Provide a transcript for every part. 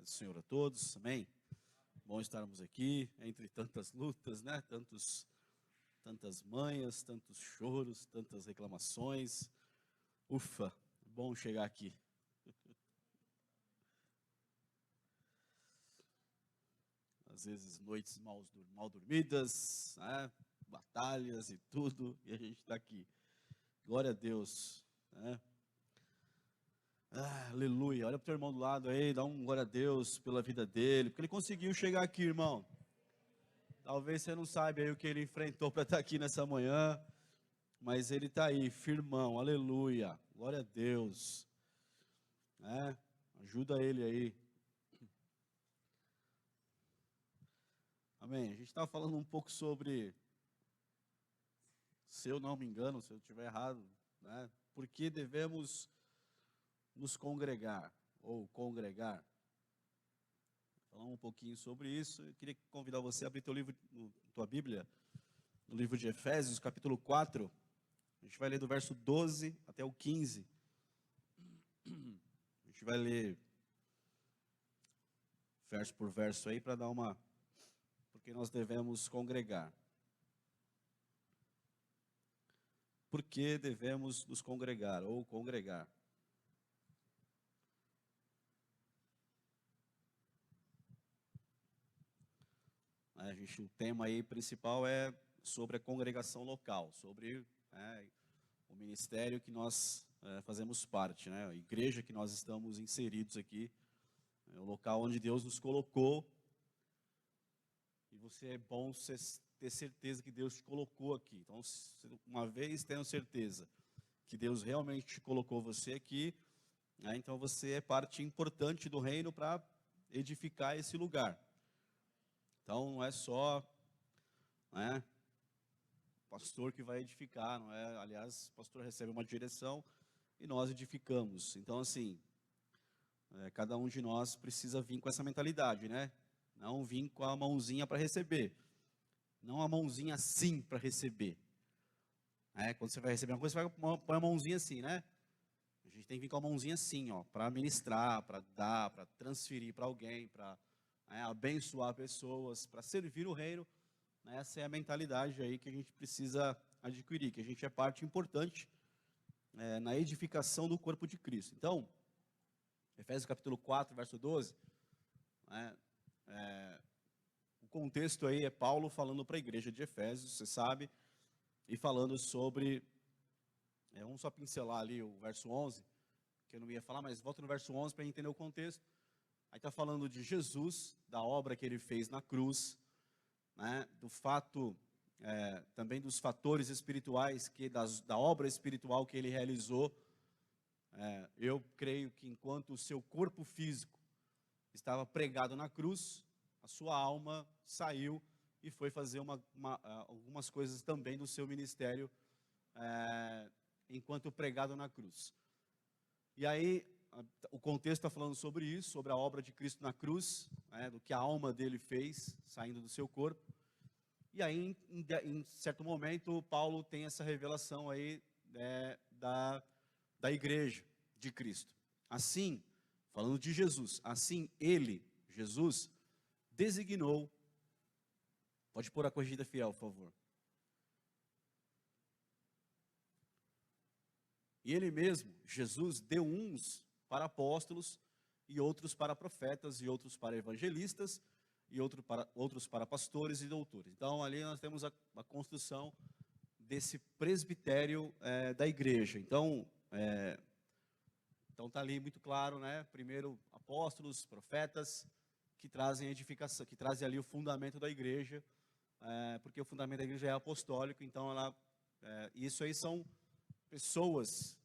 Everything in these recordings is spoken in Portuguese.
Paz do Senhor a todos, amém? Bom estarmos aqui, entre tantas lutas, né? Tantas manhas, tantos choros, tantas reclamações. Ufa, bom chegar aqui. Às vezes noites mal dormidas, né? Batalhas e tudo, e a gente está aqui. Glória a Deus, né? Aleluia. Olha para o teu irmão do lado aí, dá um glória a Deus pela vida dele, porque ele conseguiu chegar aqui, irmão. Talvez você não saiba aí o que ele enfrentou para estar aqui nessa manhã, mas ele está aí, firmão, aleluia. Glória a Deus. Ajuda ele aí. Amém. A gente estava falando um pouco sobre, se eu não me engano, se eu estiver errado, né? Por que devemos nos congregar, ou congregar. Falar um pouquinho sobre isso. Eu queria convidar você a abrir tua Bíblia, no livro de Efésios, capítulo 4. A gente vai ler do verso 12 até o 15. A gente vai ler verso por verso aí para dar uma... Porque nós devemos congregar. Por que devemos nos congregar, ou congregar? O tema aí principal é sobre a congregação local, sobre o ministério que nós fazemos parte, né? A igreja que nós estamos inseridos aqui, o local onde Deus nos colocou. E você é bom ter certeza que Deus te colocou aqui. Então, uma vez tendo certeza que Deus realmente te colocou você aqui, então você é parte importante do reino para edificar esse lugar. Então, não é só o pastor que vai edificar, não é? Aliás, o pastor recebe uma direção e nós edificamos. Então, assim, cada um de nós precisa vir com essa mentalidade, né? Não vir com a mãozinha para receber. Não a mãozinha assim para receber. Quando você vai receber uma coisa, você vai pôr a mãozinha assim, né? A gente tem que vir com a mãozinha assim, ó, para ministrar, para dar, para transferir para alguém, para abençoar pessoas, para servir o reino. Essa é a mentalidade aí que a gente precisa adquirir, que a gente é parte importante na edificação do corpo de Cristo. Então, Efésios capítulo 4, verso 12, o contexto aí é Paulo falando para a igreja de Efésios, você sabe, e falando sobre, vamos só pincelar ali o verso 11, que eu não ia falar, mas volta no verso 11 para entender o contexto. Aí está falando de Jesus, da obra que ele fez na cruz, do fato, também dos fatores espirituais, da obra espiritual que ele realizou. Eu creio que enquanto o seu corpo físico estava pregado na cruz, a sua alma saiu e foi fazer algumas coisas também do seu ministério, enquanto pregado na cruz. E aí, o contexto está falando sobre isso, sobre a obra de Cristo na cruz, do que a alma dele fez, saindo do seu corpo. E aí, em certo momento, Paulo tem essa revelação aí da igreja de Cristo. Assim, falando de Jesus, assim ele, Jesus, designou, pode pôr a corrigida fiel, por favor. E ele mesmo, Jesus, deu uns para apóstolos, e outros para profetas, e outros para evangelistas, e outros para pastores e doutores. Então, ali nós temos a construção desse presbitério da igreja. Então, está ali muito claro, né? Primeiro, apóstolos, profetas, que trazem edificação, que trazem ali o fundamento da igreja, porque o fundamento da igreja é apostólico. Então, isso aí são pessoas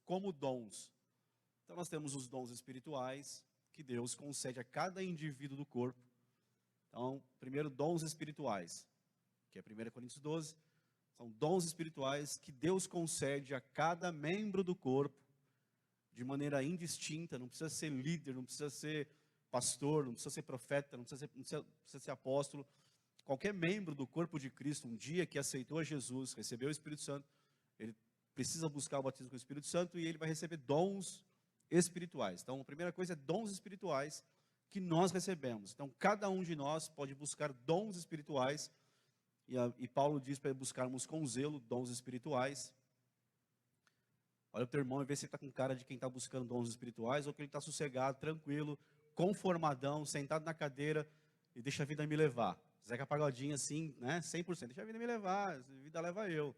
como dons. Então, nós temos os dons espirituais, que Deus concede a cada indivíduo do corpo. Então, primeiro, dons espirituais, que é 1 Coríntios 12, são dons espirituais que Deus concede a cada membro do corpo, de maneira indistinta. Não precisa ser líder, não precisa ser pastor, não precisa ser profeta, não precisa ser apóstolo. Qualquer membro do corpo de Cristo, um dia que aceitou a Jesus, recebeu o Espírito Santo, ele precisa buscar o batismo com o Espírito Santo e ele vai receber dons espirituais. Então, a primeira coisa é dons espirituais que nós recebemos. Então, cada um de nós pode buscar dons espirituais, e Paulo diz para buscarmos com zelo dons espirituais. Olha o teu irmão e vê se ele está com cara de quem está buscando dons espirituais, ou que ele está sossegado, tranquilo, conformadão, sentado na cadeira, e deixa a vida me levar. Zeca Pagodinho assim, né, 100%, deixa a vida me levar, a vida leva eu.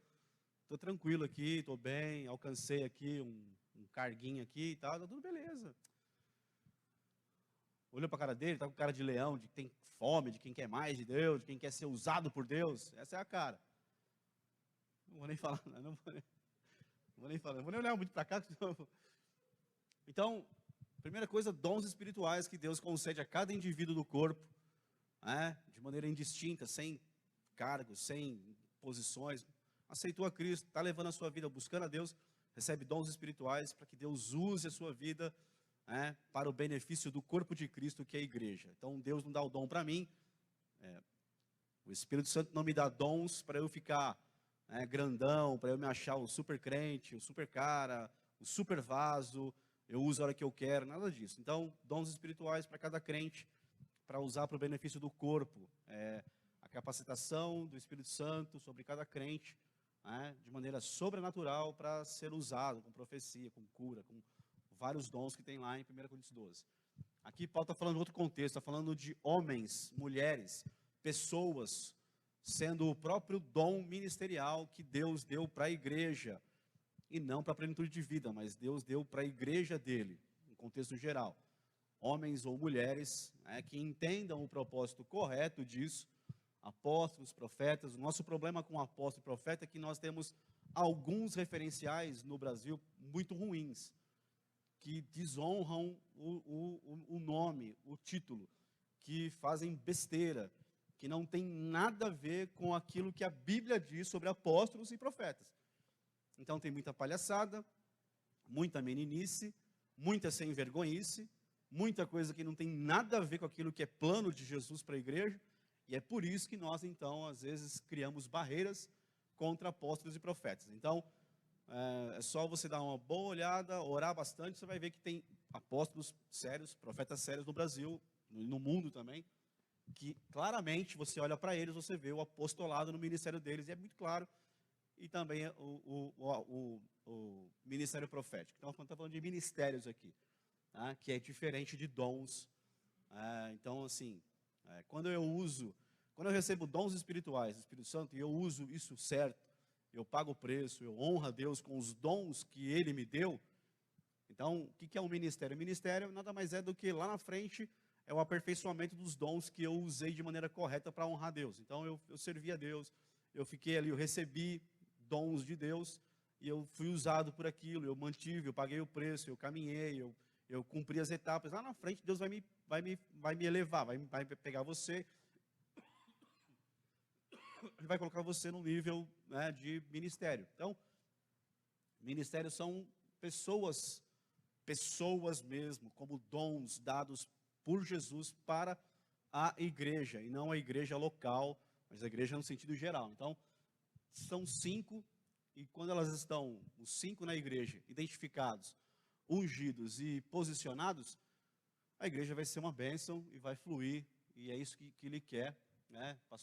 Estou tranquilo aqui, estou bem, alcancei aqui um carguinho aqui e tal, tá tudo beleza. Olhou para a cara dele, está com cara de leão, de quem tem fome, de quem quer mais de Deus, de quem quer ser usado por Deus. Essa é a cara. Não vou nem falar, não vou nem olhar muito para cá. Então, primeira coisa, dons espirituais que Deus concede a cada indivíduo do corpo, né, de maneira indistinta, sem cargos, sem posições. Aceitou a Cristo, está levando a sua vida, buscando a Deus, recebe dons espirituais para que Deus use a sua vida, né, para o benefício do corpo de Cristo, que é a igreja. Então, Deus não dá o dom para mim, o Espírito Santo não me dá dons para eu ficar grandão, para eu me achar o super crente, o super cara, o super vaso, eu uso a hora que eu quero, nada disso. Então, dons espirituais para cada crente, para usar para o benefício do corpo. A capacitação do Espírito Santo sobre cada crente, de maneira sobrenatural, para ser usado com profecia, com cura, com vários dons que tem lá em 1 Coríntios 12. Aqui Paulo está falando de outro contexto, está falando de homens, mulheres, pessoas, sendo o próprio dom ministerial que Deus deu para a igreja, e não para a plenitude de vida, mas Deus deu para a igreja dele, em contexto geral. Homens ou mulheres que entendam o propósito correto disso, apóstolos, profetas. O nosso problema com apóstolo e profeta é que nós temos alguns referenciais no Brasil muito ruins, que desonram o nome, o título, que fazem besteira, que não tem nada a ver com aquilo que a Bíblia diz sobre apóstolos e profetas. Então tem muita palhaçada, muita meninice, muita sem vergonhice, muita coisa que não tem nada a ver com aquilo que é plano de Jesus para a igreja, e é por isso que nós, então, às vezes, criamos barreiras contra apóstolos e profetas. Então, é só você dar uma boa olhada, orar bastante, você vai ver que tem apóstolos sérios, profetas sérios no Brasil, no mundo também, que claramente você olha para eles, você vê o apostolado no ministério deles, e é muito claro, e também o ministério profético. Então, estamos falando de ministérios aqui, tá? Que é diferente de dons. Então, assim, quando eu recebo dons espirituais do Espírito Santo, e eu uso isso certo, eu pago o preço, eu honro a Deus com os dons que Ele me deu. Então, o que é um ministério? O ministério nada mais é do que, lá na frente, é o aperfeiçoamento dos dons que eu usei de maneira correta para honrar a Deus. Então, eu servi a Deus, eu fiquei ali, eu recebi dons de Deus, e eu fui usado por aquilo, eu mantive, eu paguei o preço, eu caminhei, eu cumpri as etapas. Lá na frente, Deus vai me elevar, vai pegar você, Ele vai colocar você num nível de ministério. Então, ministérios são pessoas mesmo, como dons dados por Jesus para a igreja, e não a igreja local, mas a igreja no sentido geral. Então, são 5, e quando elas estão, os 5 na igreja, identificados, ungidos e posicionados, a igreja vai ser uma bênção e vai fluir, e é isso que Ele quer,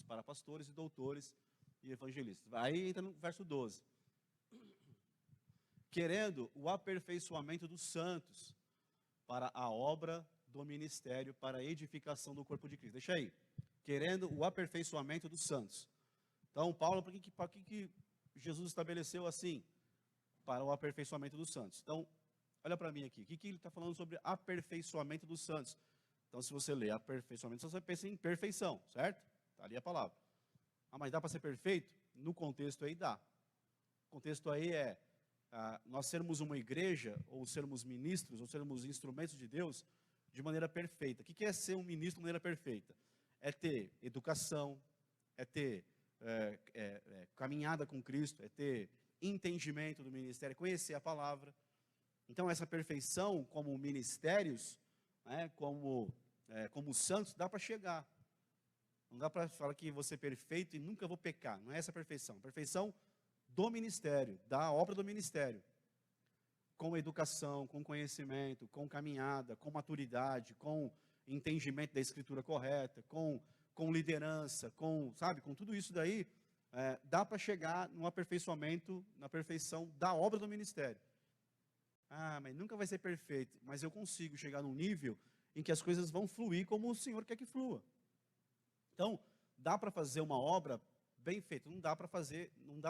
para pastores e doutores e evangelistas. Aí entra no verso 12. Querendo o aperfeiçoamento dos santos para a obra do ministério, para a edificação do corpo de Cristo. Deixa aí. Querendo o aperfeiçoamento dos santos. Então, Paulo, para que Jesus estabeleceu assim? Para o aperfeiçoamento dos santos. Então, olha para mim aqui. O que ele está falando sobre aperfeiçoamento dos santos? Então, se você lê aperfeiçoamento, você pensa em perfeição, certo? Está ali a palavra. Mas dá para ser perfeito? No contexto aí dá. O contexto aí é nós sermos uma igreja, ou sermos ministros, ou sermos instrumentos de Deus de maneira perfeita. O que é ser um ministro de maneira perfeita? É ter educação, é ter caminhada com Cristo, é ter entendimento do ministério, conhecer a palavra. Então, essa perfeição como ministérios, como santos, dá para chegar. Não dá para falar que vou ser perfeito e nunca vou pecar. Não é essa a perfeição. A perfeição do ministério, da obra do ministério. com educação, com conhecimento, com caminhada, com maturidade, com entendimento da escritura correta, com liderança, sabe, com tudo isso daí, dá para chegar no aperfeiçoamento, na perfeição da obra do ministério. Ah, mas nunca vai ser perfeito, mas eu consigo chegar num nível em que as coisas vão fluir como o Senhor quer que flua. Então, dá para fazer uma obra bem feita, não dá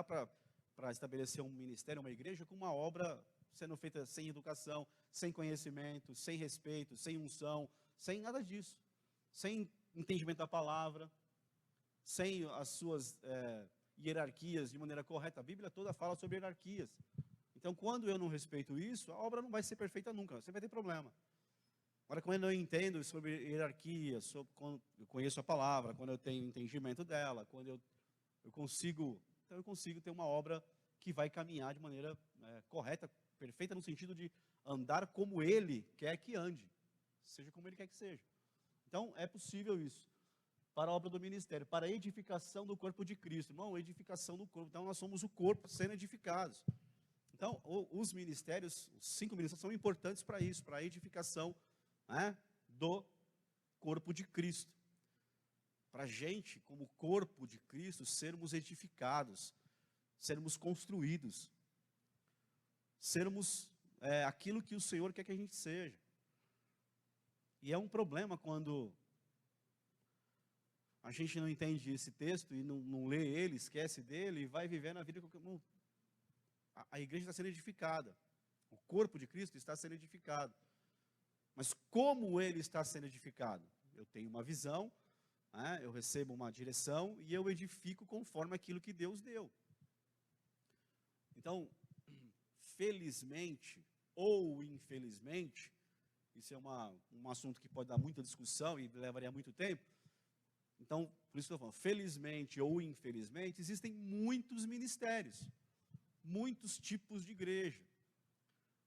para estabelecer um ministério, uma igreja, com uma obra sendo feita sem educação, sem conhecimento, sem respeito, sem unção, sem nada disso, sem entendimento da palavra, sem as suas hierarquias de maneira correta. A Bíblia toda fala sobre hierarquias. Então, quando eu não respeito isso, a obra não vai ser perfeita nunca, você vai ter problema. Agora, quando eu entendo sobre hierarquia, quando eu conheço a palavra, quando eu tenho entendimento dela, quando eu consigo ter uma obra que vai caminhar de maneira correta, perfeita, no sentido de andar como Ele quer que ande, seja como Ele quer que seja. Então, é possível isso, para a obra do ministério, para a edificação do corpo de Cristo. Irmão, edificação do corpo. Então, nós somos o corpo sendo edificados. Então, os ministérios, os 5 ministérios, são importantes para isso, para a edificação do corpo de Cristo. Para a gente, como corpo de Cristo, sermos edificados, sermos construídos, sermos aquilo que o Senhor quer que a gente seja. E é um problema quando a gente não entende esse texto e não lê ele, esquece dele e vai viver na vida como a igreja está sendo edificada. O corpo de Cristo está sendo edificado. Mas como ele está sendo edificado? Eu tenho uma visão, eu recebo uma direção e eu edifico conforme aquilo que Deus deu. Então, felizmente ou infelizmente, isso é um assunto que pode dar muita discussão e levaria muito tempo. Então, por isso que eu estou falando, felizmente ou infelizmente, existem muitos ministérios, muitos tipos de igreja,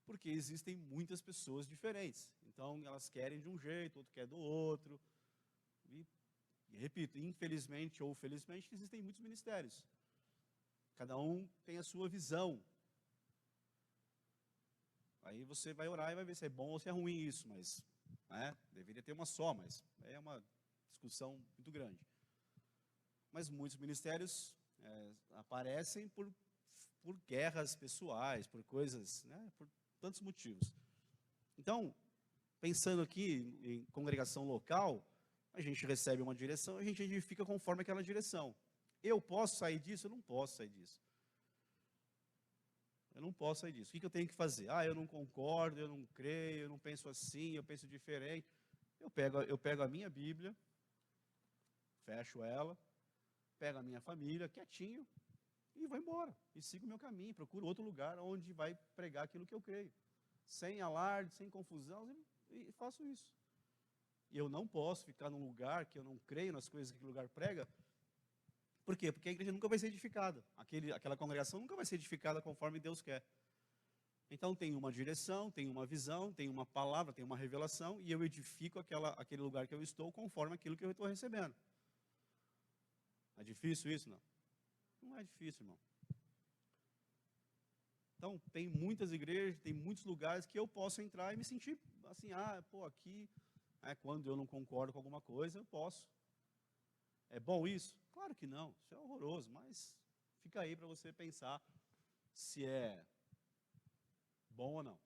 porque existem muitas pessoas diferentes. Então, elas querem de um jeito, outro quer do outro. E repito, infelizmente ou felizmente, existem muitos ministérios. Cada um tem a sua visão. Aí você vai orar e vai ver se é bom ou se é ruim isso, mas deveria ter uma só, mas é uma discussão muito grande. Mas muitos ministérios aparecem por guerras pessoais, por coisas, por tantos motivos. Então, pensando aqui em congregação local, a gente recebe uma direção, a gente edifica conforme aquela direção. Eu posso sair disso? Eu não posso sair disso. Eu não posso sair disso. O que eu tenho que fazer? Eu não concordo, eu não creio, eu não penso assim, eu penso diferente. Eu pego a minha Bíblia, fecho ela, pego a minha família, quietinho, e vou embora. E sigo o meu caminho, procuro outro lugar onde vai pregar aquilo que eu creio. Sem alarde, sem confusão, e faço isso. E eu não posso ficar num lugar que eu não creio nas coisas que aquele lugar prega. Por quê? Porque a igreja nunca vai ser edificada. Aquela congregação nunca vai ser edificada conforme Deus quer. Então tem uma direção, tem uma visão, tem uma palavra, tem uma revelação, e eu edifico aquele lugar que eu estou conforme aquilo que eu estou recebendo. É difícil isso? Não. Não é difícil, irmão. Então, tem muitas igrejas, tem muitos lugares que eu posso entrar e me sentir assim, aqui, quando eu não concordo com alguma coisa, eu posso. É bom isso? Claro que não, isso é horroroso, mas fica aí para você pensar se é bom ou não.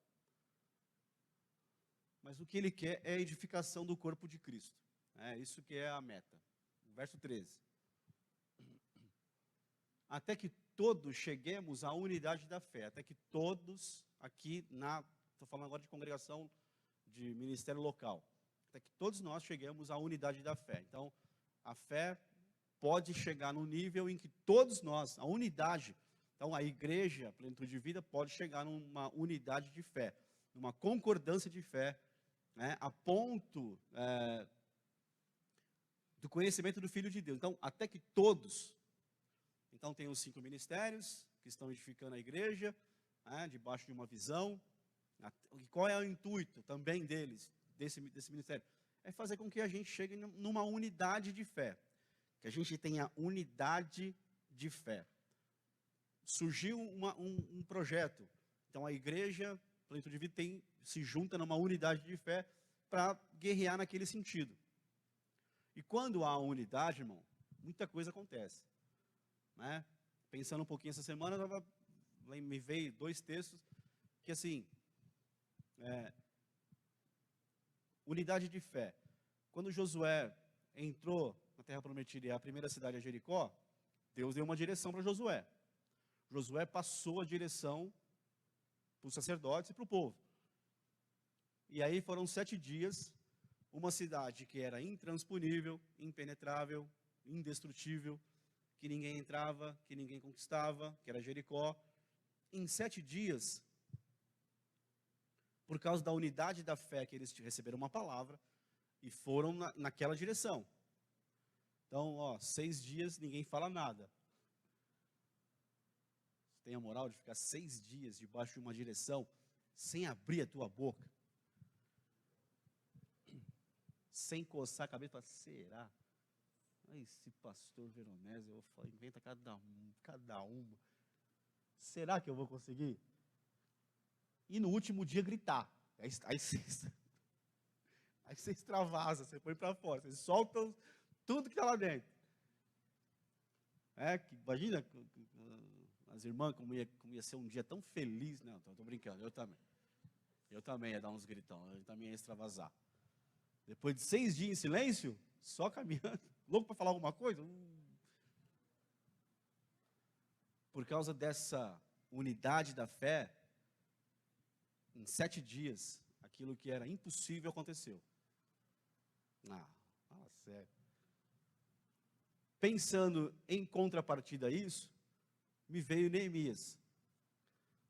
Mas o que ele quer é a edificação do corpo de Cristo. É isso que é a meta. Verso 13. Até que todos cheguemos à unidade da fé, até que todos aqui estou falando agora de congregação de ministério local, até que todos nós cheguemos à unidade da fé. Então, a fé pode chegar no nível em que todos nós, a unidade, então a igreja, a plenitude de vida, pode chegar numa unidade de fé, numa concordância de fé, a ponto do conhecimento do Filho de Deus. Então, até que todos. Então, tem os 5 ministérios que estão edificando a igreja, debaixo de uma visão. E qual é o intuito também desse ministério? É fazer com que a gente chegue numa unidade de fé. Que a gente tenha unidade de fé. Surgiu um projeto. Então, a igreja Plenitude de Vida se junta numa unidade de fé para guerrear naquele sentido. E quando há unidade, irmão, muita coisa acontece. Né? Pensando um pouquinho essa semana, me veio 2 textos que, assim, unidade de fé. Quando Josué entrou na Terra Prometida e a primeira cidade é Jericó, Deus deu uma direção para Josué. Josué passou a direção para os sacerdotes e para o povo. E aí foram 7 dias, uma cidade que era intransponível, impenetrável, indestrutível, que ninguém entrava, que ninguém conquistava, que era Jericó. Em 7 dias, por causa da unidade da fé que eles receberam uma palavra e foram naquela direção. Então, 6 dias ninguém fala nada. Você tem a moral de ficar 6 dias debaixo de uma direção sem abrir a tua boca? Sem coçar a cabeça, falar, será? Esse pastor Veronese, eu vou falar, inventa cada uma. Será que eu vou conseguir? E no último dia gritar. Aí você extravasa, você põe para fora, você solta tudo que está lá dentro. Imagina as irmãs como ia ser um dia tão feliz. Não, estou brincando, eu também. Eu também ia dar uns gritão, eu também ia extravasar. Depois de 6 dias em silêncio, só caminhando, louco para falar alguma coisa. Por causa dessa unidade da fé, em 7 dias, aquilo que era impossível aconteceu. Fala sério. Pensando em contrapartida a isso, me veio Neemias.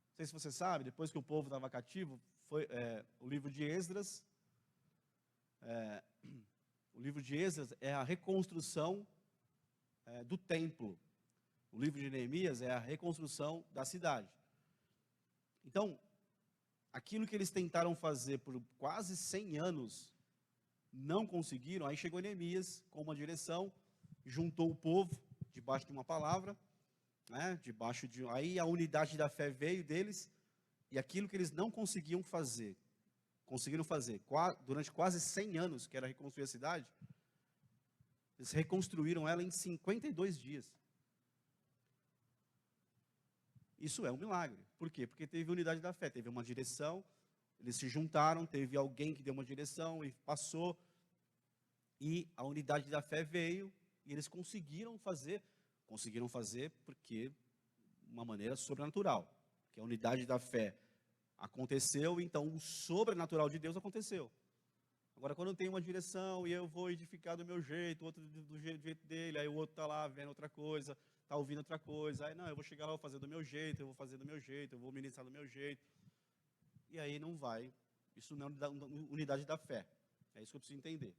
Não sei se você sabe, depois que o povo estava cativo, foi o livro de Esdras. O livro de Esdras é a reconstrução do templo. O livro de Neemias é a reconstrução da cidade. Então, aquilo que eles tentaram fazer por quase 100 anos, não conseguiram. Aí chegou Neemias com uma direção, juntou o povo debaixo de uma palavra, né, aí a unidade da fé veio deles, e aquilo que eles não conseguiram fazer durante quase 100 anos, que era reconstruir a cidade, eles reconstruíram ela em 52 dias. Isso é um milagre. Por quê? Porque teve unidade da fé, teve uma direção, eles se juntaram, teve alguém que deu uma direção e passou, e a unidade da fé veio, e eles conseguiram fazer porque uma maneira sobrenatural, que a unidade da fé aconteceu, então o sobrenatural de Deus aconteceu. Agora, quando tem uma direção e eu vou edificar do meu jeito, o outro do jeito dele, aí o outro está lá vendo outra coisa, está ouvindo outra coisa, aí não, eu vou chegar lá, vou fazer do meu jeito, eu vou fazer do meu jeito, eu vou ministrar do meu jeito, e aí não vai. Isso não é unidade da fé. É isso que eu preciso entender.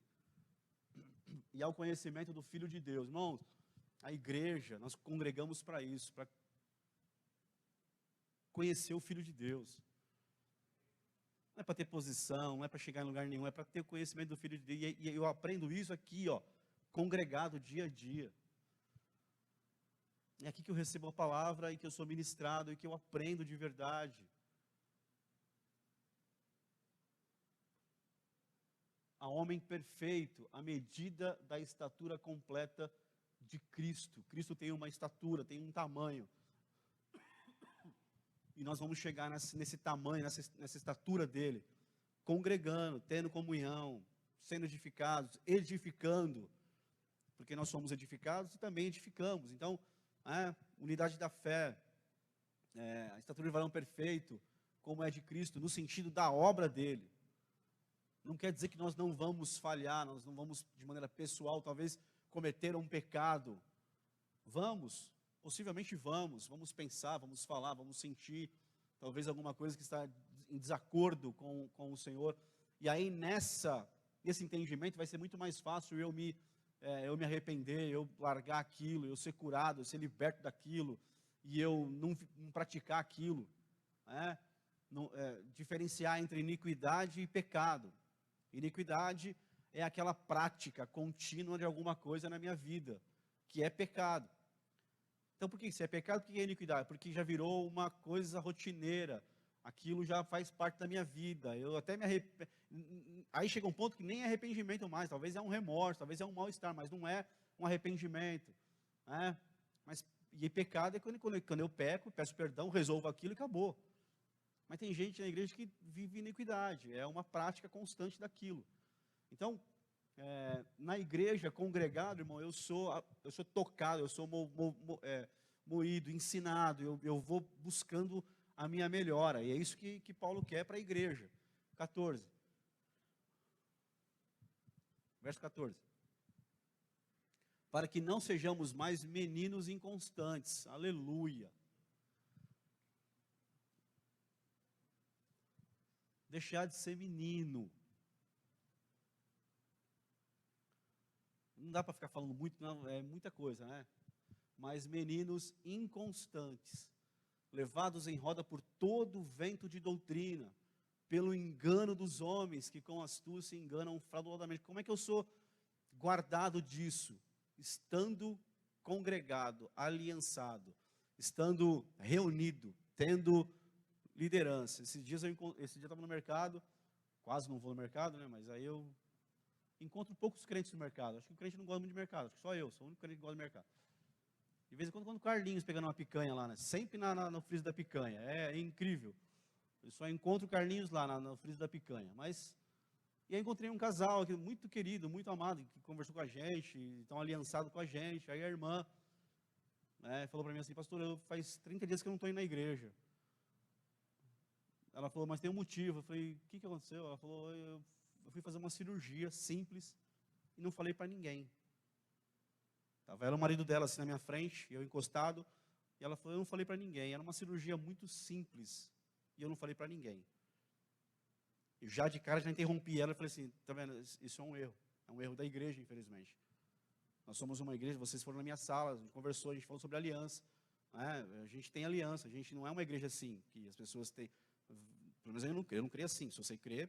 E ao conhecimento do Filho de Deus. Irmãos, a igreja, nós congregamos para isso, para conhecer o Filho de Deus. Não é para ter posição, não é para chegar em lugar nenhum, é para ter o conhecimento do Filho de Deus. E eu aprendo isso aqui, congregado dia a dia. É aqui que eu recebo a palavra e que eu sou ministrado e que eu aprendo de verdade. A homem perfeito, à medida da estatura completa de Cristo. Cristo tem uma estatura, tem um tamanho. E nós vamos chegar nesse tamanho, nessa estatura dele, congregando, tendo comunhão, sendo edificados, edificando, porque nós somos edificados e também edificamos. Então, unidade da fé, a estatura de varão perfeito, como é de Cristo, no sentido da obra dele. Não quer dizer que nós não vamos falhar, nós não vamos, de maneira pessoal, talvez, cometer um pecado. Vamos, possivelmente vamos pensar, vamos falar, vamos sentir, talvez alguma coisa que está em desacordo com o Senhor. E aí, nesse entendimento, vai ser muito mais fácil eu me arrepender, eu largar aquilo, eu ser curado, eu ser liberto daquilo, e eu não praticar aquilo. Diferenciar entre iniquidade e pecado. Iniquidade é aquela prática contínua de alguma coisa na minha vida, que é pecado. Então, por que isso é pecado? Por que é iniquidade? Porque já virou uma coisa rotineira, aquilo já faz parte da minha vida, eu até me arrependo. Aí chega um ponto que nem é arrependimento mais, talvez é um remorso, talvez é um mal-estar, mas não é um arrependimento, né? Mas, e pecado é quando eu peco, peço perdão, resolvo aquilo e acabou. Mas tem gente na igreja que vive iniquidade, é uma prática constante daquilo. Então, na igreja, congregado, irmão, eu sou tocado, eu sou moído, ensinado, eu vou buscando a minha melhora, e é isso que Paulo quer para a igreja. 14. Verso 14. Para que não sejamos mais meninos inconstantes, aleluia. Deixar de ser menino. Não dá para ficar falando muito, não, é muita coisa, né? Mas meninos inconstantes, levados em roda por todo o vento de doutrina, pelo engano dos homens que com astúcia enganam fraudulosamente. Como é que eu sou guardado disso? Estando congregado, aliançado, estando reunido, tendo liderança. Esse dia eu estava no mercado, quase não vou no mercado, né? Mas aí eu encontro poucos crentes no mercado. Acho que o crente não gosta muito de mercado, acho que só eu, sou o único crente que gosta de mercado. De vez em quando o Carlinhos pegando uma picanha lá, né? Sempre no friso da picanha, é incrível. Eu só encontro o Carlinhos lá no friso da picanha. Mas, e aí encontrei um casal aqui, muito querido, muito amado, que conversou com a gente, estão aliançados com a gente. Aí a irmã falou para mim assim: pastor, faz 30 dias que eu não estou indo na igreja. Ela falou, mas tem um motivo. Eu falei, o que aconteceu? Ela falou, eu fui fazer uma cirurgia simples e não falei para ninguém. Estava ela e o marido dela assim na minha frente, eu encostado, e ela falou, eu não falei para ninguém. Era uma cirurgia muito simples e eu não falei para ninguém. E já de cara já interrompi ela e falei assim, tá vendo, isso é um erro da igreja, infelizmente. Nós somos uma igreja, vocês foram na minha sala, a gente conversou, a gente falou sobre aliança. A gente tem aliança, a gente não é uma igreja assim, que as pessoas têm. Pelo menos eu não creio assim. Se você crê,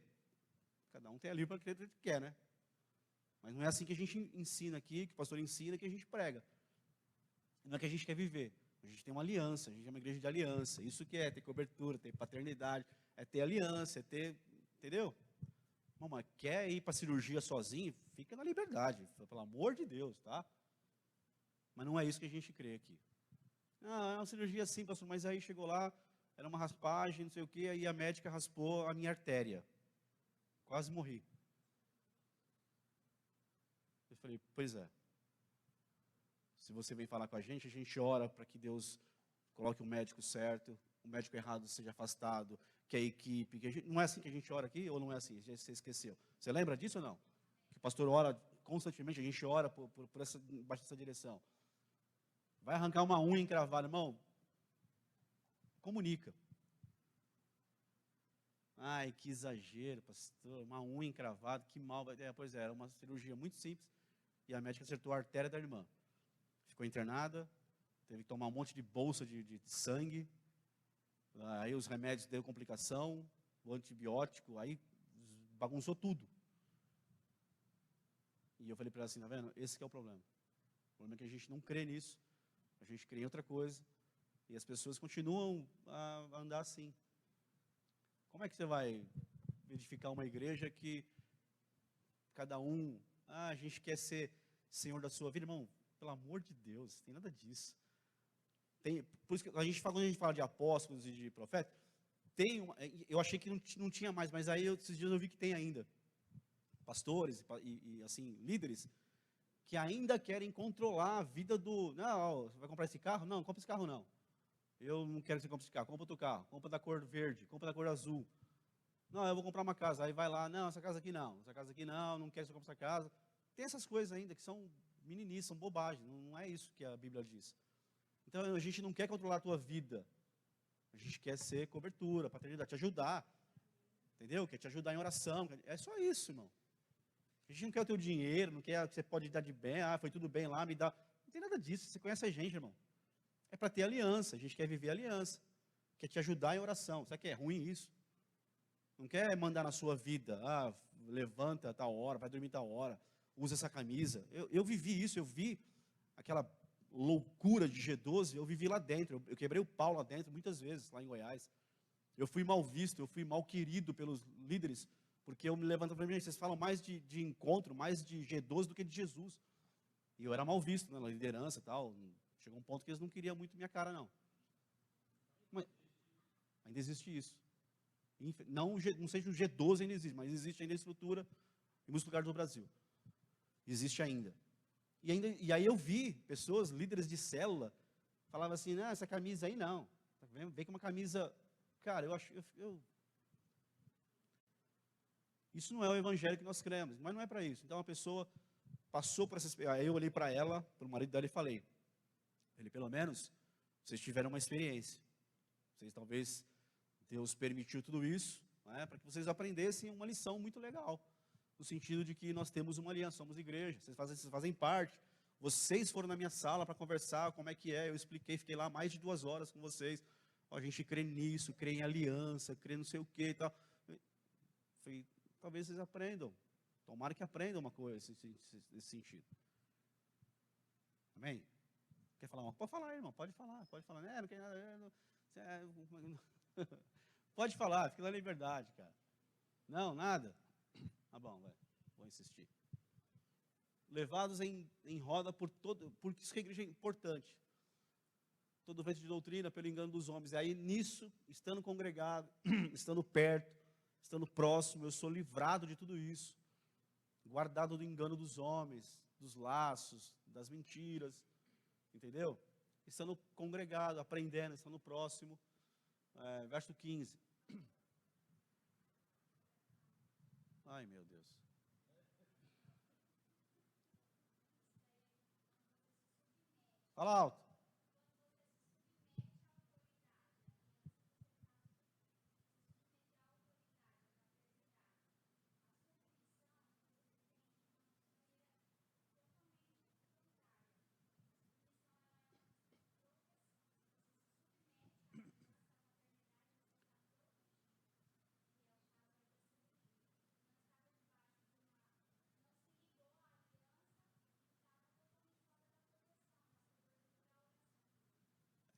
cada um tem ali para crer do que quer, né? Mas não é assim que a gente ensina aqui, que o pastor ensina, que a gente prega. Não é que a gente quer viver. A gente tem uma aliança, a gente é uma igreja de aliança. Isso que é ter cobertura, ter paternidade, é ter aliança, é ter, entendeu? Mamãe, quer ir para a cirurgia sozinho? Fica na liberdade, pelo amor de Deus, tá? Mas não é isso que a gente crê aqui. Ah, é uma cirurgia sim, pastor, mas aí chegou lá, era uma raspagem, não sei o quê, aí a médica raspou a minha artéria. Quase morri. Eu falei, pois é. Se você vem falar com a gente ora para que Deus coloque o médico certo, o médico errado seja afastado, que a equipe, não é assim que a gente ora aqui, ou não é assim? Você esqueceu. Você lembra disso ou não? Que o pastor ora constantemente, a gente ora baixo dessa direção. Vai arrancar uma unha encravada, irmão? Comunica. Ai, que exagero, pastor, uma unha encravada, que mal. Pois é, era uma cirurgia muito simples, e a médica acertou a artéria da irmã. Ficou internada, teve que tomar um monte de bolsa de sangue, aí os remédios deu complicação, o antibiótico, aí bagunçou tudo. E eu falei para ela assim, tá vendo? Esse que é o problema. O problema é que a gente não crê nisso, a gente crê em outra coisa, e as pessoas continuam a andar assim. Como é que você vai edificar uma igreja que cada um, a gente quer ser senhor da sua vida? Irmão, pelo amor de Deus, tem nada disso. Por isso que quando a gente fala de apóstolos e de profetas, eu achei que não tinha mais, mas aí esses dias eu vi que tem ainda. Pastores e assim, líderes, que ainda querem controlar a vida não, você vai comprar esse carro? Não, compra esse carro não. Eu não quero que você compre esse carro, compra outro carro, compra da cor verde, compra da cor azul. Não, eu vou comprar uma casa, aí vai lá, não, essa casa aqui não quero que você compre essa casa. Tem essas coisas ainda que são meninices, são bobagem, não é isso que a Bíblia diz. Então a gente não quer controlar a tua vida, a gente quer ser cobertura, paternidade, te ajudar, entendeu? Quer te ajudar em oração, é só isso, irmão. A gente não quer o teu dinheiro, não quer que você pode dar de bem, foi tudo bem lá, me dá. Não tem nada disso, você conhece a gente, irmão. É para ter aliança, a gente quer viver aliança, quer te ajudar em oração. Será que é ruim isso? Não quer mandar na sua vida, levanta a tal hora, vai dormir a tal hora, usa essa camisa. Eu vivi isso, eu vi aquela loucura de G12, eu vivi lá dentro, eu quebrei o pau lá dentro muitas vezes, lá em Goiás. Eu fui mal visto, eu fui mal querido pelos líderes, porque eu me levanto para mim, vocês falam mais de encontro, mais de G12 do que de Jesus. E eu era mal visto, né, na liderança e tal. Chegou um ponto que eles não queriam muito minha cara, não. Mas ainda existe isso. Não sei se o G12 ainda existe, mas existe ainda a estrutura em muitos lugares do Brasil. Existe ainda. E aí eu vi pessoas, líderes de célula, falavam assim, não, essa camisa aí não. Vem com uma camisa... Cara, isso não é o evangelho que nós cremos, mas não é para isso. Então, a pessoa passou por essa experiência. Aí eu olhei para ela, para o marido dela e falei, pelo menos, vocês tiveram uma experiência. Vocês talvez, Deus permitiu tudo isso, né, para que vocês aprendessem uma lição muito legal. No sentido de que nós temos uma aliança, somos igreja, vocês fazem parte. Vocês foram na minha sala para conversar, como é que é, eu expliquei, fiquei lá mais de 2 horas com vocês. Ó, a gente crê nisso, crê em aliança, crê não sei o que e tal. Falei, talvez vocês aprendam. Tomara que aprendam uma coisa nesse sentido. Amém? Quer falar? Pode falar, irmão, pode falar. Não quer nada. Pode falar, fica na liberdade, cara. Não, nada? Tá bom, vou insistir. Levados em roda por isso que a igreja é importante. Todo vento de doutrina pelo engano dos homens. E aí, nisso, estando congregado, estando perto, estando próximo, eu sou livrado de tudo isso. Guardado do engano dos homens, dos laços, das mentiras. Entendeu? Estando congregado, aprendendo, estando próximo. Verso 15. Ai, meu Deus. Fala alto.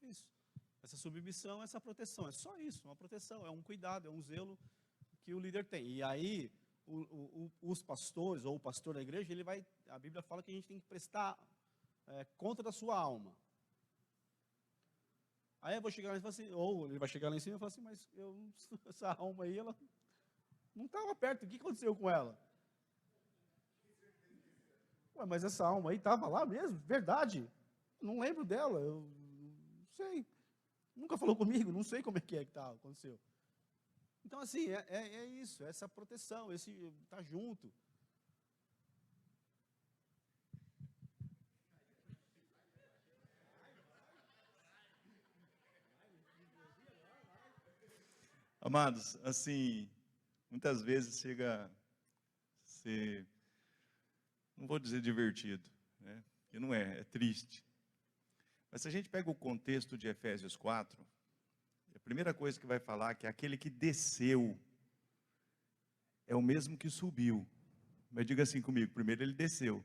Isso. Essa submissão, essa proteção, é só isso, uma proteção, é um cuidado, é um zelo que o líder tem. E aí, os pastores, ou o pastor da igreja, a Bíblia fala que a gente tem que prestar conta da sua alma. Aí eu vou chegar lá e falar assim, ou ele vai chegar lá em cima e falar assim, mas essa alma aí, ela não estava perto, o que aconteceu com ela? Ué, mas essa alma aí estava lá mesmo? Verdade? Não lembro dela, eu não sei. Nunca falou comigo, não sei como é que aconteceu. Então, assim, é isso, essa proteção, esse estar junto. Amados, assim, muitas vezes chega a ser, não vou dizer divertido, né? Porque não é triste. Mas se a gente pega o contexto de Efésios 4, a primeira coisa que vai falar é que aquele que desceu é o mesmo que subiu. Mas diga assim comigo, primeiro ele desceu.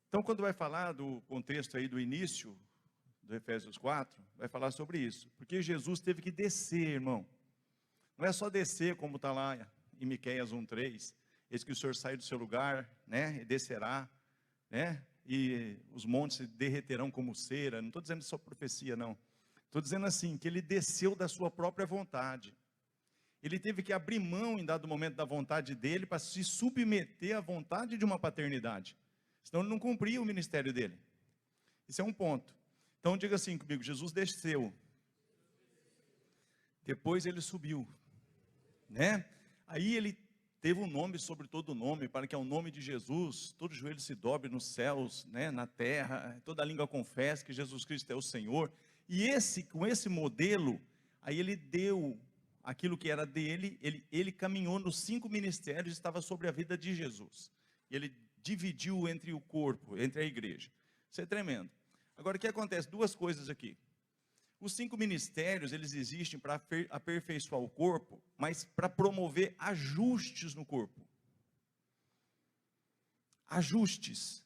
Então, quando vai falar do contexto aí do início do Efésios 4, vai falar sobre isso. Porque Jesus teve que descer, irmão. Não é só descer, como está lá em Miqueias 1:3. Eis que o Senhor sai do seu lugar, né, e descerá, né, e os montes se derreterão como cera. Não estou dizendo só profecia, não. Estou dizendo assim, que ele desceu da sua própria vontade. Ele teve que abrir mão em dado momento da vontade dele para se submeter à vontade de uma paternidade. Senão ele não cumpria o ministério dele. Isso é um ponto. Então diga assim comigo, Jesus desceu. Depois ele subiu, né? Aí ele teve um nome sobre todo nome, para que ao nome de Jesus, todo joelho se dobre nos céus, né, na terra, toda língua confesse que Jesus Cristo é o Senhor. E com esse modelo, aí ele deu aquilo que era dele, ele caminhou nos 5 ministérios, estava sobre a vida de Jesus. Ele dividiu entre o corpo, entre a igreja. Isso é tremendo. Agora, o que acontece? 2 coisas aqui. Os 5 ministérios, eles existem para aperfeiçoar o corpo, mas para promover ajustes no corpo. Ajustes.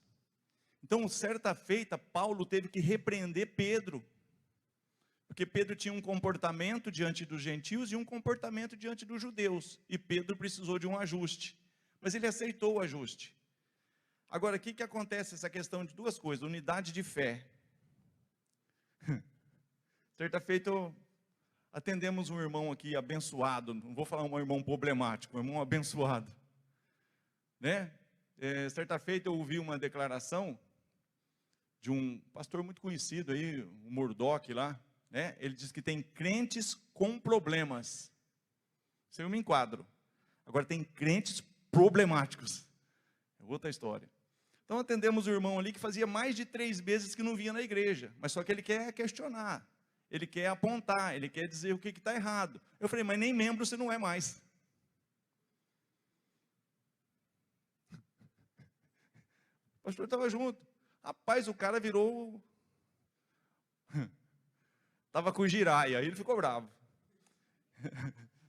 Então, certa feita, Paulo teve que repreender Pedro. Porque Pedro tinha um comportamento diante dos gentios e um comportamento diante dos judeus. E Pedro precisou de um ajuste. Mas ele aceitou o ajuste. Agora, o que acontece essa questão de duas coisas? Unidade de fé. Certa feita, atendemos um irmão aqui abençoado. Não vou falar um irmão problemático, um irmão abençoado. Né? Certa feita eu ouvi uma declaração de um pastor muito conhecido aí, um Murdoch lá, né? Ele diz que tem crentes com problemas. Isso eu me enquadro. Agora tem crentes problemáticos. É outra história. Então atendemos o irmão ali que fazia mais de 3 meses que não vinha na igreja, mas só que ele quer questionar, ele quer apontar, ele quer dizer o que está errado. Eu falei, mas nem membro você não é mais. O pastor estava junto. Rapaz, o cara virou... Estava com giraia, aí ele ficou bravo.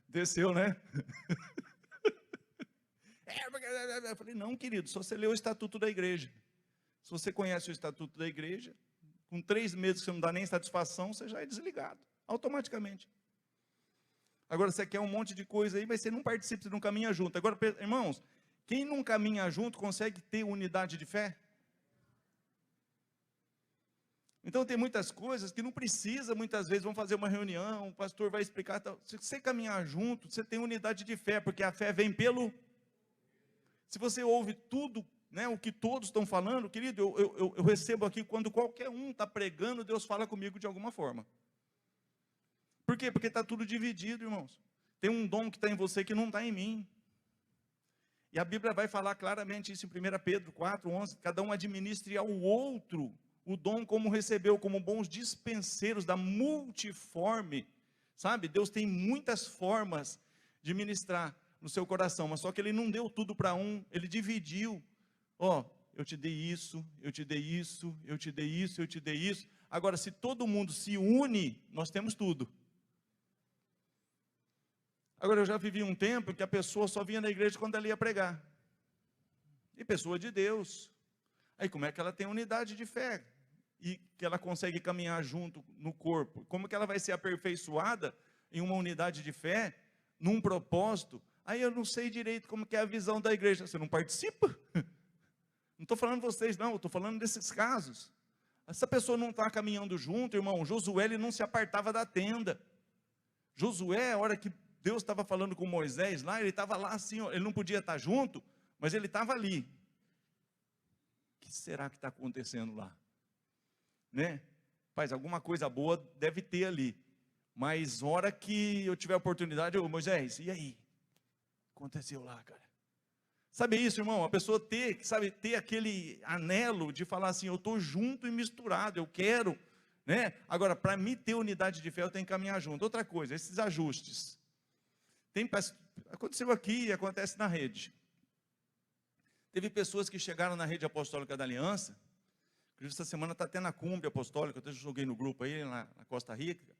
Desceu, né? Eu falei, não, querido, só você leu o estatuto da igreja. Se você conhece o estatuto da igreja, com 3 meses que você não dá nem satisfação, você já é desligado, automaticamente. Agora, você quer um monte de coisa aí, mas você não participa, você não caminha junto. Agora, irmãos, quem não caminha junto consegue ter unidade de fé? Então tem muitas coisas que não precisa, muitas vezes, vamos fazer uma reunião, o pastor vai explicar, se você caminhar junto, você tem unidade de fé, porque a fé vem pelo... Se você ouve tudo, né, o que todos estão falando, querido, eu recebo aqui, quando qualquer um está pregando, Deus fala comigo de alguma forma. Por quê? Porque está tudo dividido, irmãos. Tem um dom que está em você que não está em mim. E a Bíblia vai falar claramente isso em 1 Pedro 4:11, cada um administre ao outro o dom como recebeu, como bons dispenseiros da multiforme, sabe? Deus tem muitas formas de ministrar no seu coração, mas só que Ele não deu tudo para um, Ele dividiu. Ó, eu te dei isso, eu te dei isso, eu te dei isso, eu te dei isso. Agora, se todo mundo se une, nós temos tudo. Agora, eu já vivi um tempo que a pessoa só vinha na igreja quando ela ia pregar. E pessoa de Deus. Aí como é que ela tem unidade de fé? E que ela consegue caminhar junto no corpo? Como que ela vai ser aperfeiçoada em uma unidade de fé, num propósito? Aí eu não sei direito como que é a visão da igreja. Você não participa? Não estou falando de vocês não, eu estou falando desses casos. Essa pessoa não está caminhando junto, irmão. Josué, ele não se apartava da tenda. Josué, a hora que Deus estava falando com Moisés lá, ele estava lá assim, ó, ele não podia estar junto, mas ele estava ali. O que será que está acontecendo lá? Né? Faz alguma coisa boa, deve ter ali. Mas hora que eu tiver a oportunidade, Moisés, e aí? Aconteceu lá, cara. Sabe isso, irmão? A pessoa ter aquele anelo de falar assim, eu estou junto e misturado, eu quero, né? Agora, para mim ter unidade de fé, eu tenho que caminhar junto. Outra coisa, esses ajustes. Aconteceu aqui e acontece na rede. Teve pessoas que chegaram na rede apostólica da Aliança, inclusive essa semana está até na Cumbre Apostólica, eu até joguei no grupo aí, na Costa Rica.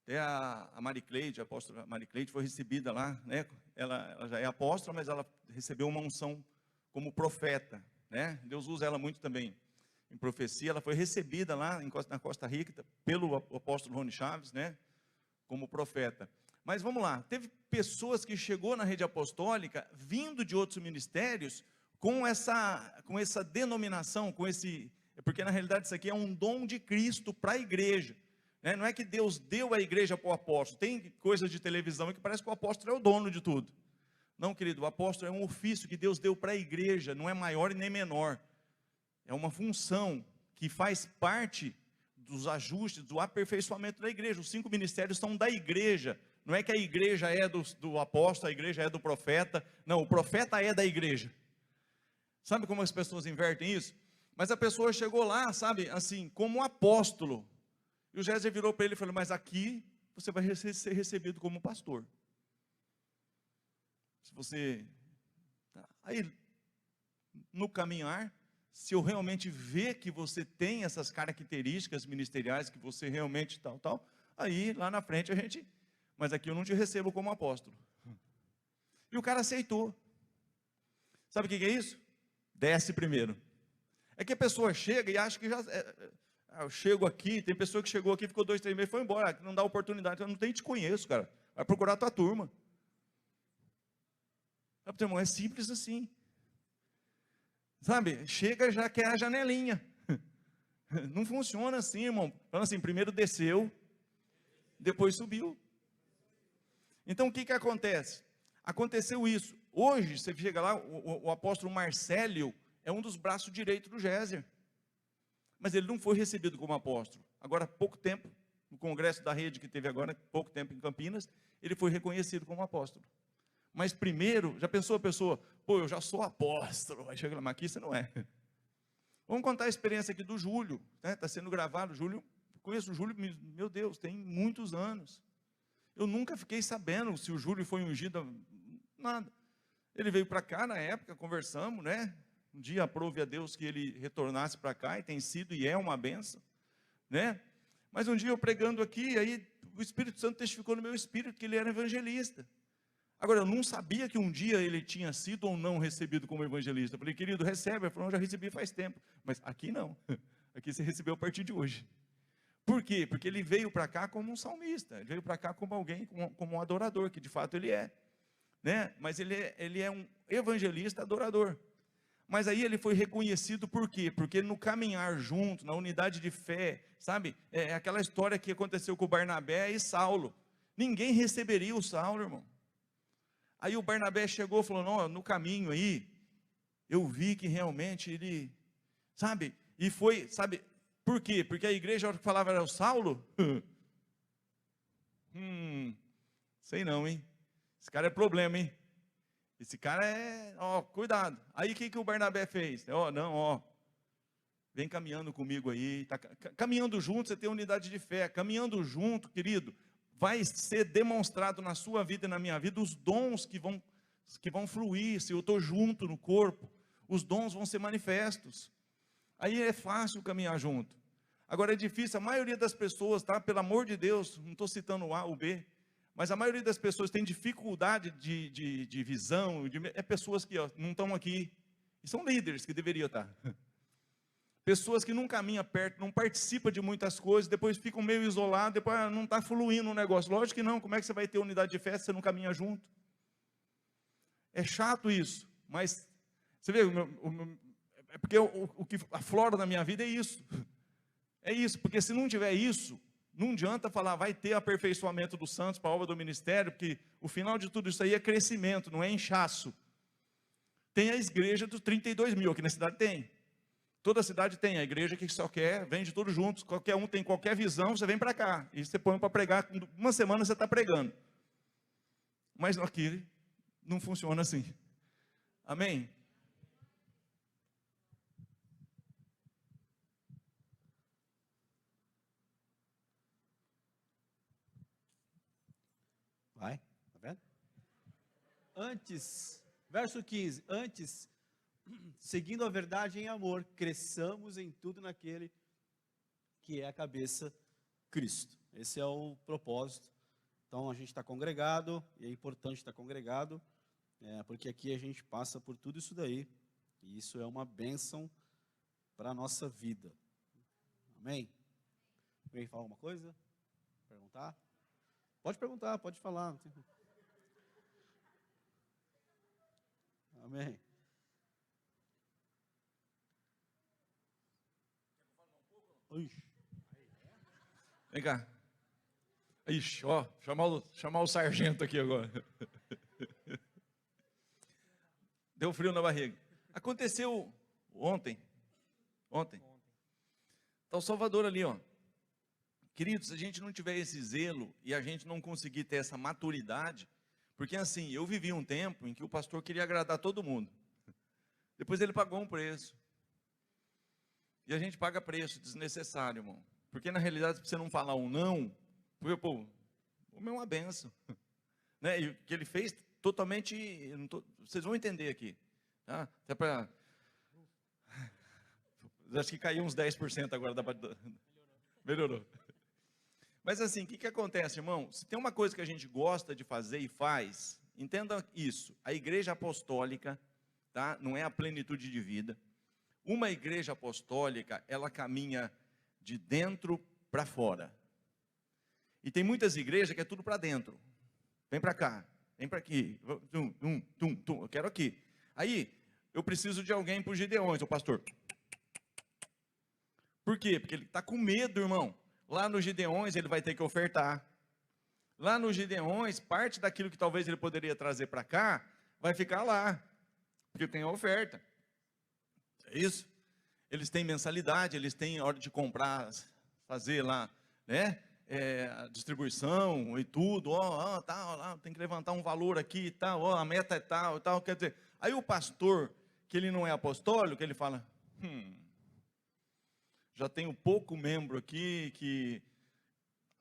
Até a Maricleide, a apóstola Maricleide, foi recebida lá, né? Ela já é apóstola, mas ela recebeu uma unção como profeta, né? Deus usa ela muito também em profecia. Ela foi recebida lá na Costa Rica pelo apóstolo Rony Chaves, né? Como profeta. Mas vamos lá, teve pessoas que chegou na rede apostólica, vindo de outros ministérios, com essa denominação, porque na realidade isso aqui é um dom de Cristo para a igreja. Não é que Deus deu a igreja para o apóstolo. Tem coisas de televisão que parece que o apóstolo é o dono de tudo. Não, querido, o apóstolo é um ofício que Deus deu para a igreja, não é maior e nem menor. É uma função que faz parte dos ajustes, do aperfeiçoamento da igreja. Os 5 ministérios são da igreja. Não é que a igreja é do apóstolo, a igreja é do profeta. Não, o profeta é da igreja. Sabe como as pessoas invertem isso? Mas a pessoa chegou lá, sabe, assim, como apóstolo. E o Géser virou para ele e falou, mas aqui você vai ser recebido como pastor. Se você... Aí, no caminhar, se eu realmente ver que você tem essas características ministeriais, que você realmente tal, aí lá na frente a gente... Mas aqui eu não te recebo como apóstolo. E o cara aceitou. Sabe o que é isso? Desce primeiro. É que a pessoa chega e acha que já... Eu chego aqui, tem pessoa que chegou aqui, ficou 2, 3 meses, foi embora, não dá oportunidade, eu não te conheço, cara. Vai procurar a tua turma. Irmão, é simples assim. Sabe, chega já quer a janelinha. Não funciona assim, irmão. Falando assim, primeiro desceu, depois subiu. Então o que acontece? Aconteceu isso. Hoje, você chega lá, o apóstolo Marcélio é um dos braços direitos do Géser. Mas ele não foi recebido como apóstolo. Agora, há pouco tempo, no congresso da rede que teve agora, pouco tempo em Campinas, ele foi reconhecido como apóstolo. Mas primeiro, já pensou a pessoa, pô, eu já sou apóstolo. Aí chega lá, mas aqui você não é. Vamos contar a experiência aqui do Júlio, né? Está sendo gravado. Júlio, conheço o Júlio, meu Deus, tem muitos anos. Eu nunca fiquei sabendo se o Júlio foi ungido, nada. Ele veio para cá na época, conversamos, né? Um dia aprove a Deus que ele retornasse para cá, e tem sido e é uma benção, né? Mas um dia eu pregando aqui, aí o Espírito Santo testificou no meu espírito que ele era evangelista. Agora, eu não sabia que um dia ele tinha sido ou não recebido como evangelista. Eu falei, querido, recebe. Ele falou, já recebi faz tempo. Mas aqui não. Aqui você recebeu a partir de hoje. Por quê? Porque ele veio para cá como um salmista. Ele veio para cá como alguém, como um adorador, que de fato ele é. Né? Mas ele é um evangelista adorador. Mas aí ele foi reconhecido por quê? Porque no caminhar junto, na unidade de fé, sabe? É aquela história que aconteceu com o Barnabé e Saulo. Ninguém receberia o Saulo, irmão. Aí o Barnabé chegou e falou, não, no caminho aí, eu vi que realmente ele, sabe? E foi, sabe, por quê? Porque a igreja, a hora que falava era o Saulo, sei não, hein? Esse cara é problema, hein? Esse cara é, cuidado. Aí o que o Barnabé fez? Vem caminhando comigo aí, tá caminhando junto, você tem unidade de fé, caminhando junto, querido, vai ser demonstrado na sua vida e na minha vida os dons que vão fluir, se eu estou junto no corpo, os dons vão ser manifestos. Aí é fácil caminhar junto. Agora é difícil, a maioria das pessoas, tá? Pelo amor de Deus, não estou citando o A ou B, mas a maioria das pessoas tem dificuldade de visão, é pessoas que não estão aqui, e são líderes que deveriam estar. Pessoas que não caminham perto, não participam de muitas coisas, depois ficam meio isolados, depois não está fluindo o negócio. Lógico que não, como é que você vai ter unidade de fé se você não caminha junto? É chato isso, mas você vê, é porque o que aflora na minha vida é isso. É isso, porque se não tiver isso, não adianta falar, vai ter aperfeiçoamento dos santos para a obra do ministério, porque o final de tudo isso aí é crescimento, não é inchaço. Tem a igreja dos 32 mil, aqui na cidade tem. Toda cidade tem, a igreja que só quer, vende todos juntos, qualquer um tem qualquer visão, você vem para cá, e você põe para pregar, uma semana você está pregando. Mas aqui não funciona assim. Amém? Vai, tá vendo? Verso 15, antes, seguindo a verdade em amor, cresçamos em tudo naquele que é a cabeça, Cristo. Esse é o propósito. Então a gente está congregado, e é importante estar congregado, porque aqui a gente passa por tudo isso daí, e isso é uma bênção para a nossa vida. Amém? Alguém falar alguma coisa? Perguntar? Pode perguntar, pode falar. Amém. Ixi. Vem cá. Ixi, chamar o sargento aqui agora. Deu frio na barriga. Aconteceu ontem. Está o Salvador ali, ó. Queridos, se a gente não tiver esse zelo e a gente não conseguir ter essa maturidade, porque assim, eu vivi um tempo em que o pastor queria agradar todo mundo. Depois ele pagou um preço. E a gente paga preço desnecessário, irmão. Porque na realidade, se você não falar um não, porque, pô, o homem é uma benção. Né? E o que ele fez, totalmente, vocês vão entender aqui. Tá? Até para... Acho que caiu uns 10% agora. Melhorou. Mas assim, o que acontece, irmão? Se tem uma coisa que a gente gosta de fazer e faz, entenda isso. A igreja apostólica, tá? Não é a plenitude de vida. Uma igreja apostólica, ela caminha de dentro para fora. E tem muitas igrejas que é tudo para dentro. Vem para cá, vem para aqui, eu quero aqui. Aí, eu preciso de alguém para os Gideões, o pastor. Por quê? Porque ele está com medo, irmão. Lá nos Gideões ele vai ter que ofertar. Lá nos Gideões, parte daquilo que talvez ele poderia trazer para cá, vai ficar lá. Porque tem a oferta. É isso? Eles têm mensalidade, eles têm hora de comprar, fazer lá, né? A distribuição e tudo, tal, tem que levantar um valor aqui e tal, a meta é tal, tal, quer dizer, aí o pastor, que ele não é apostólico, ele fala, já tenho pouco membro aqui, que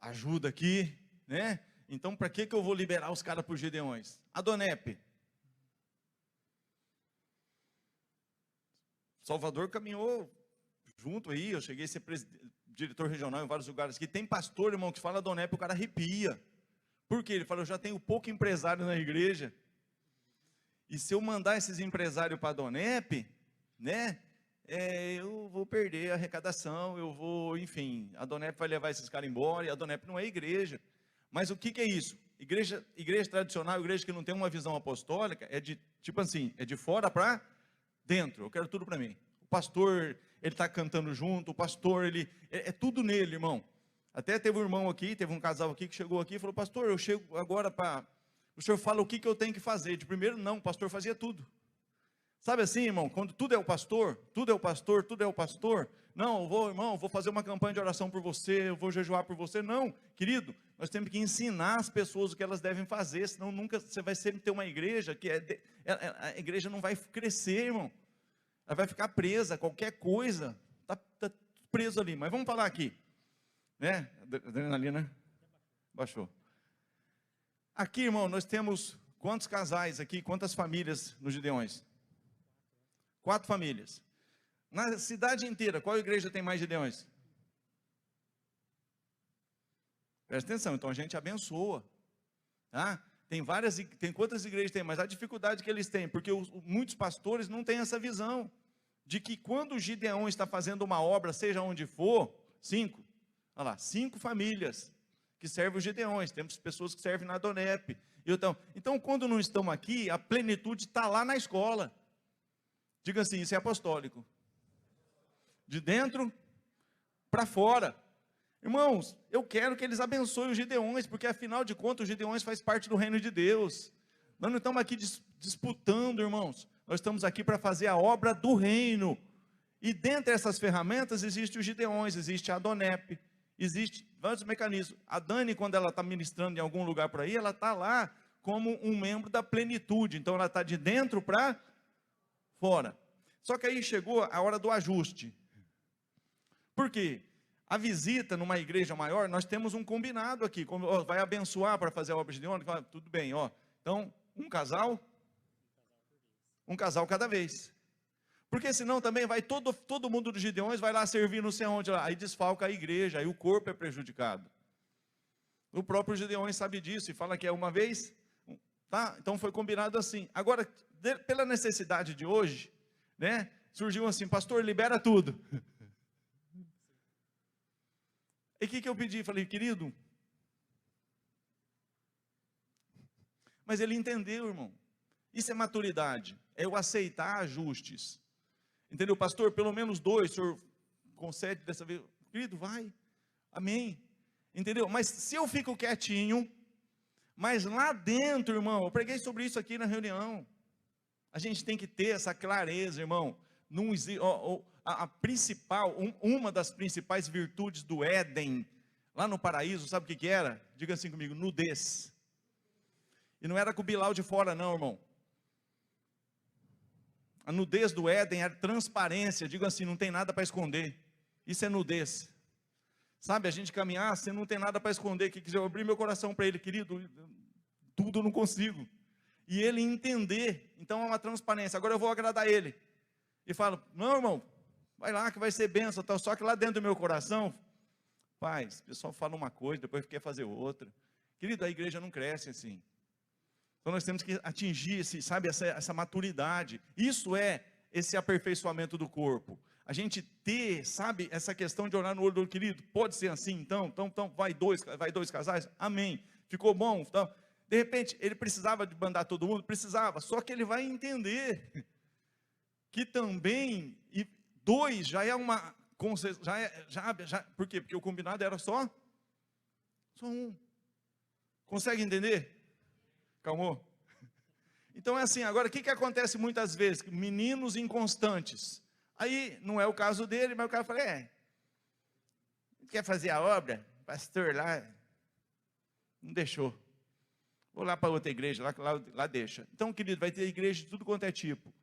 ajuda aqui, né, então para que eu vou liberar os caras para os Gideões? A Donep, Salvador caminhou junto aí, eu cheguei a ser diretor regional em vários lugares aqui, tem pastor, irmão, que fala Donep, o cara arrepia. Por quê? Ele fala, eu já tenho pouco empresário na igreja, e se eu mandar esses empresários para a Donep, né, eu vou perder a arrecadação, eu vou, enfim, a Donep vai levar esses caras embora, e a Donep não é igreja. Mas o que é isso? Igreja tradicional, igreja que não tem uma visão apostólica, é de, tipo assim, é de fora para dentro, eu quero tudo para mim. O pastor, ele está cantando junto, o pastor, ele, é tudo nele, irmão. Até teve um irmão aqui, teve um casal aqui que chegou aqui e falou, pastor, eu chego agora para, o senhor fala o que eu tenho que fazer. De primeiro, não, o pastor fazia tudo. Sabe assim, irmão, quando tudo é o pastor, tudo é o pastor, tudo é o pastor, não, eu vou, irmão, vou fazer uma campanha de oração por você, eu vou jejuar por você, não, querido, nós temos que ensinar as pessoas o que elas devem fazer, senão nunca, você vai sempre ter uma igreja, que a igreja não vai crescer, irmão, ela vai ficar presa, qualquer coisa, está preso ali, mas vamos falar aqui, né, adrenalina, baixou, aqui, irmão, nós temos quantos casais aqui, quantas famílias nos Gideões? 4 famílias. Na cidade inteira, qual igreja tem mais Gideões? Presta atenção, então a gente abençoa. Tá? Tem quantas igrejas tem, mas a dificuldade que eles têm, porque muitos pastores não têm essa visão, de que quando o Gideão está fazendo uma obra, seja onde for, 5 famílias que servem os Gideões, temos pessoas que servem na Donep. Então, quando não estão aqui, a plenitude está lá na escola. Diga assim, isso é apostólico. De dentro para fora. Irmãos, eu quero que eles abençoem os Gideões, porque afinal de contas os Gideões faz parte do reino de Deus. Nós não estamos aqui disputando, irmãos. Nós estamos aqui para fazer a obra do reino. E dentre essas ferramentas existe os Gideões, existe a Donep, existe vários mecanismos. A Dani, quando ela está ministrando em algum lugar por aí, ela está lá como um membro da plenitude. Então ela está de dentro para fora. Só que aí chegou a hora do ajuste. Por quê? A visita numa igreja maior, nós temos um combinado aqui, vai abençoar para fazer a obra de Deus, tudo bem, então um casal cada vez. Porque senão também vai todo mundo dos Gideões vai lá servir não sei onde, aí desfalca a igreja, aí o corpo é prejudicado. O próprio Gideões sabe disso e fala que é uma vez, tá? Então foi combinado assim. Agora, pela necessidade de hoje, né, surgiu assim, pastor, libera tudo. E o que eu pedi? Falei, querido, mas ele entendeu, irmão, isso é maturidade, é eu aceitar ajustes, entendeu, pastor, pelo menos 2, o senhor concede dessa vez, querido, vai, amém, entendeu, mas se eu fico quietinho, mas lá dentro, irmão, eu preguei sobre isso aqui na reunião, a gente tem que ter essa clareza, irmão, uma das principais virtudes do Éden, lá no paraíso, sabe o que era? Diga assim comigo, nudez. E não era com o Bilal de fora não, irmão. A nudez do Éden era transparência, diga assim, não tem nada para esconder. Isso é nudez. Sabe, a gente caminhar, você não tem nada para esconder. Que quiser abrir meu coração para ele, querido, tudo eu não consigo. E ele entender, então é uma transparência. Agora eu vou agradar ele. E falo, não, irmão, vai lá que vai ser bênção, tal. Só que lá dentro do meu coração, paz, o pessoal fala uma coisa, depois quer fazer outra. Querido, a igreja não cresce assim. Então nós temos que atingir essa maturidade. Isso é esse aperfeiçoamento do corpo. A gente ter, sabe, essa questão de olhar no olho do querido, pode ser assim, então vai dois casais, amém, ficou bom, então, de repente, ele precisava de mandar todo mundo, precisava, só que ele vai entender que também, e dois já é uma, por quê? Porque o combinado era só um, consegue entender? Calmou? Então é assim, agora o que acontece muitas vezes? Meninos inconstantes. Aí não é o caso dele, mas o cara fala, quer fazer a obra? Pastor lá não deixou. Vou lá para outra igreja, lá deixa. Então, querido, vai ter igreja de tudo quanto é tipo.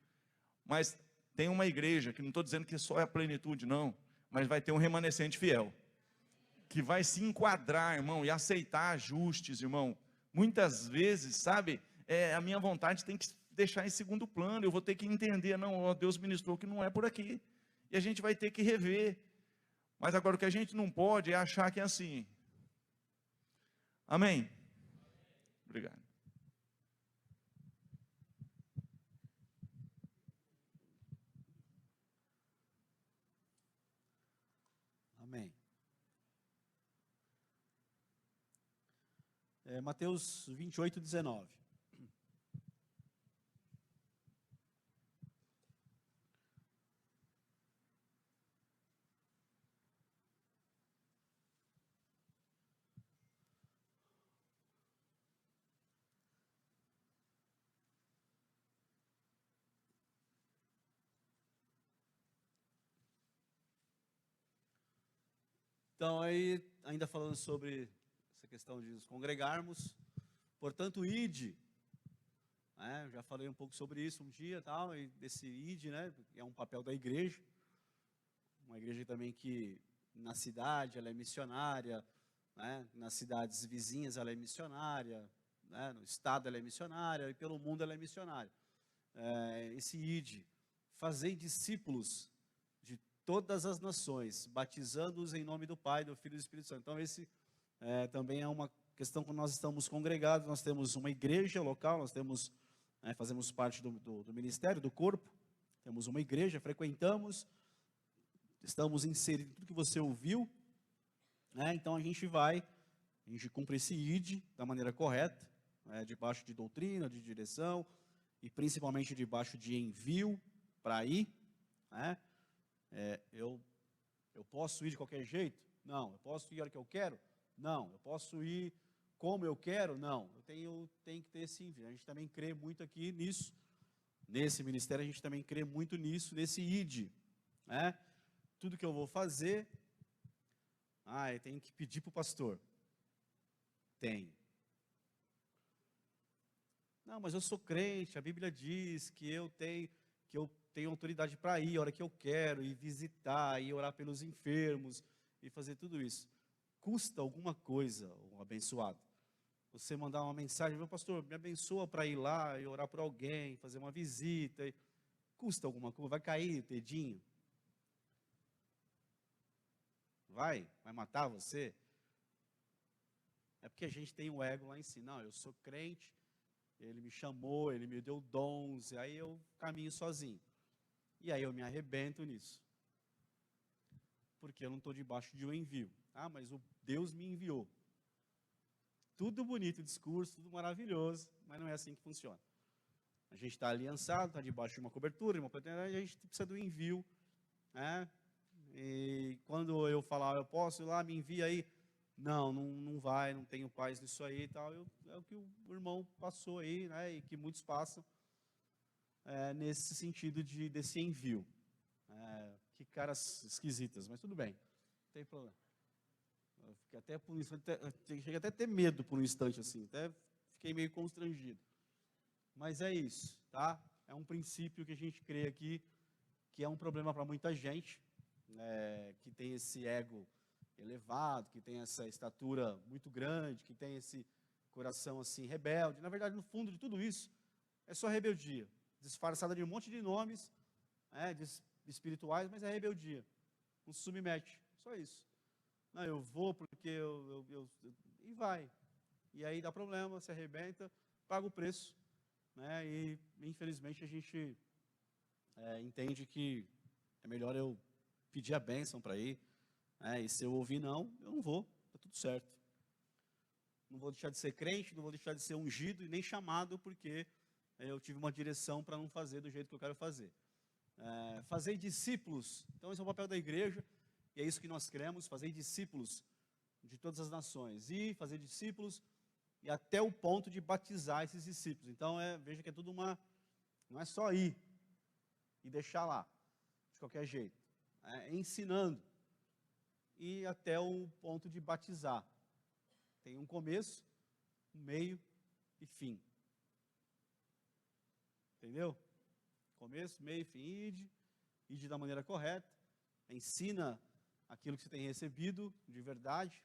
Mas tem uma igreja, que não estou dizendo que só é a plenitude, não. Mas vai ter um remanescente fiel. Que vai se enquadrar, irmão, e aceitar ajustes, irmão. Muitas vezes, sabe, a minha vontade tem que deixar em segundo plano. Eu vou ter que entender, não, Deus ministrou que não é por aqui. E a gente vai ter que rever. Mas agora o que a gente não pode é achar que é assim. Amém? Obrigado. Amém. Mateus 28, 19. Então, aí, ainda falando sobre essa questão de nos congregarmos, portanto, ide, né, já falei um pouco sobre isso um dia, tal, e desse ide, né, é um papel da igreja, uma igreja também que na cidade ela é missionária, né, nas cidades vizinhas ela é missionária, né, no estado ela é missionária, e pelo mundo ela é missionária. Esse ide, fazei discípulos de todas as nações, batizando-os em nome do Pai, do Filho e do Espírito Santo. Então esse também é uma questão que nós estamos congregados, nós temos uma igreja local, nós temos, fazemos parte do ministério, do corpo, temos uma igreja, frequentamos, estamos inseridos em tudo que você ouviu, então a gente cumpre esse ide da maneira correta, debaixo de doutrina, de direção, e principalmente debaixo de envio para ir, eu posso ir de qualquer jeito? Não. Eu posso ir a hora que eu quero? Não. Eu posso ir como eu quero? Não. Eu tenho que ter esse envio. A gente também crê muito aqui nisso. Nesse ministério a gente também crê muito nisso, nesse ide. Tudo que eu vou fazer, eu tenho que pedir para o pastor. Tenho. Não, mas eu sou crente, a Bíblia diz que eu tenho autoridade para ir a hora que eu quero, e visitar, e orar pelos enfermos, e fazer tudo isso. Custa alguma coisa, um abençoado? Você mandar uma mensagem, meu pastor, me abençoa para ir lá e orar por alguém, fazer uma visita. Custa alguma coisa? Vai cair o dedinho? Vai matar você? É porque a gente tem o ego lá em si. Não, eu sou crente, ele me chamou, ele me deu dons, e aí eu caminho sozinho. E aí eu me arrebento nisso. Porque eu não estou debaixo de um envio. Mas o Deus me enviou. Tudo bonito, discurso, tudo maravilhoso, mas não é assim que funciona. A gente está aliançado, está debaixo de uma cobertura, de uma paternidade, a gente precisa do envio. E quando eu falar, eu posso ir lá, me envia aí. Não vai, não tenho paz nisso aí e tal. É o que o irmão passou aí, e que muitos passam nesse sentido desse envio. Que caras esquisitas, mas tudo bem, não tem problema. Eu fiquei até por um instante, cheguei até a ter medo por um instante assim, até fiquei meio constrangido. Mas é isso, tá? É um princípio que a gente crê aqui, que é um problema para muita gente, que tem esse ego elevado, que tem essa estatura muito grande, que tem esse coração assim rebelde. Na verdade, no fundo de tudo isso, é só rebeldia, disfarçada de um monte de nomes espirituais, mas é rebeldia. Não se submete, só isso. Não, eu vou porque e vai. E aí dá problema, se arrebenta, paga o preço, e infelizmente a gente entende que é melhor eu pedir a bênção para ir, e se eu ouvir não, eu não vou, está tudo certo. Não vou deixar de ser crente, não vou deixar de ser ungido e nem chamado, porque eu tive uma direção para não fazer do jeito que eu quero fazer. Fazer discípulos, então esse é o papel da igreja, e é isso que nós queremos, fazer discípulos de todas as nações, e fazer discípulos e até o ponto de batizar esses discípulos. Então, veja que é tudo não é só ir e deixar lá, de qualquer jeito, ensinando, e até o ponto de batizar. Tem um começo, um meio e fim. Entendeu? Começo, meio e fim, ide da maneira correta, ensina aquilo que você tem recebido de verdade,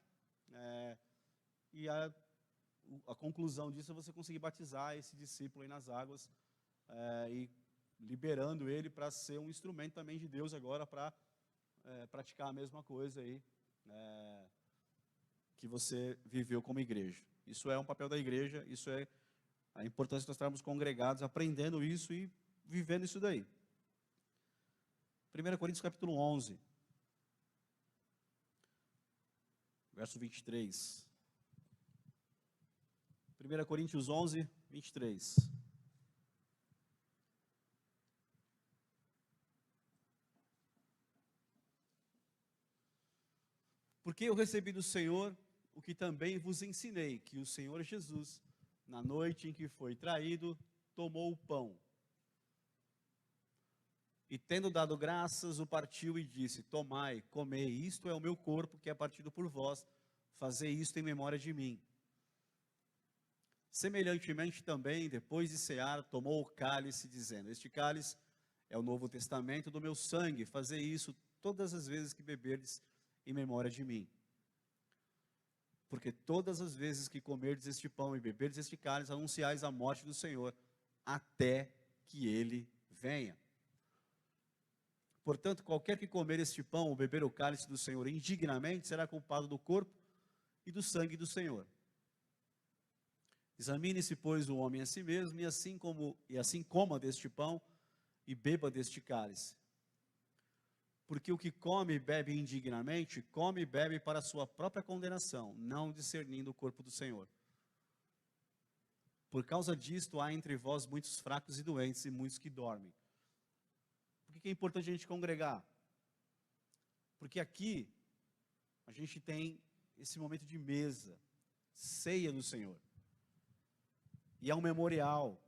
e a conclusão disso é você conseguir batizar esse discípulo aí nas águas, e liberando ele para ser um instrumento também de Deus agora para praticar a mesma coisa aí, que você viveu como igreja. Isso é um papel da igreja, isso é a importância de nós estarmos congregados, aprendendo isso e vivendo isso daí. 1 Coríntios capítulo 11, verso 23. 1 Coríntios 11, 23. Porque eu recebi do Senhor o que também vos ensinei, que o Senhor Jesus, na noite em que foi traído, tomou o pão. E tendo dado graças, o partiu e disse: tomai, comei, isto é o meu corpo que é partido por vós, fazei isto em memória de mim. Semelhantemente também, depois de cear, tomou o cálice, dizendo: este cálice é o novo testamento do meu sangue, fazei isso todas as vezes que beberdes em memória de mim. Porque todas as vezes que comerdes este pão e beberdes este cálice, anunciais a morte do Senhor, até que ele venha. Portanto, qualquer que comer este pão ou beber o cálice do Senhor indignamente, será culpado do corpo e do sangue do Senhor. Examine-se, pois, o homem a si mesmo, e assim coma deste pão e beba deste cálice. Porque o que come e bebe indignamente, come e bebe para a sua própria condenação, não discernindo o corpo do Senhor. Por causa disto, há entre vós muitos fracos e doentes, e muitos que dormem. Por que é importante a gente congregar? Porque aqui, a gente tem esse momento de mesa, ceia do Senhor. E é um memorial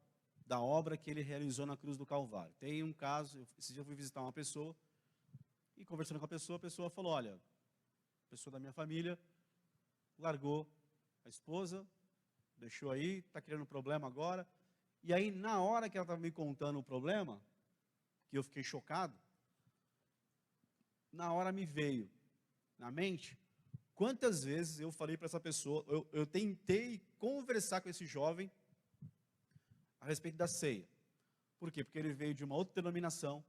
da obra que ele realizou na cruz do Calvário. Tem um caso, esse dia eu fui visitar uma pessoa, e conversando com a pessoa falou: olha, a pessoa da minha família largou a esposa, deixou aí, está criando problema agora. E aí, na hora que ela estava me contando o problema, que eu fiquei chocado, na hora me veio na mente quantas vezes eu falei para essa pessoa, eu tentei conversar com esse jovem a respeito da ceia. Por quê? Porque ele veio de uma outra denominação,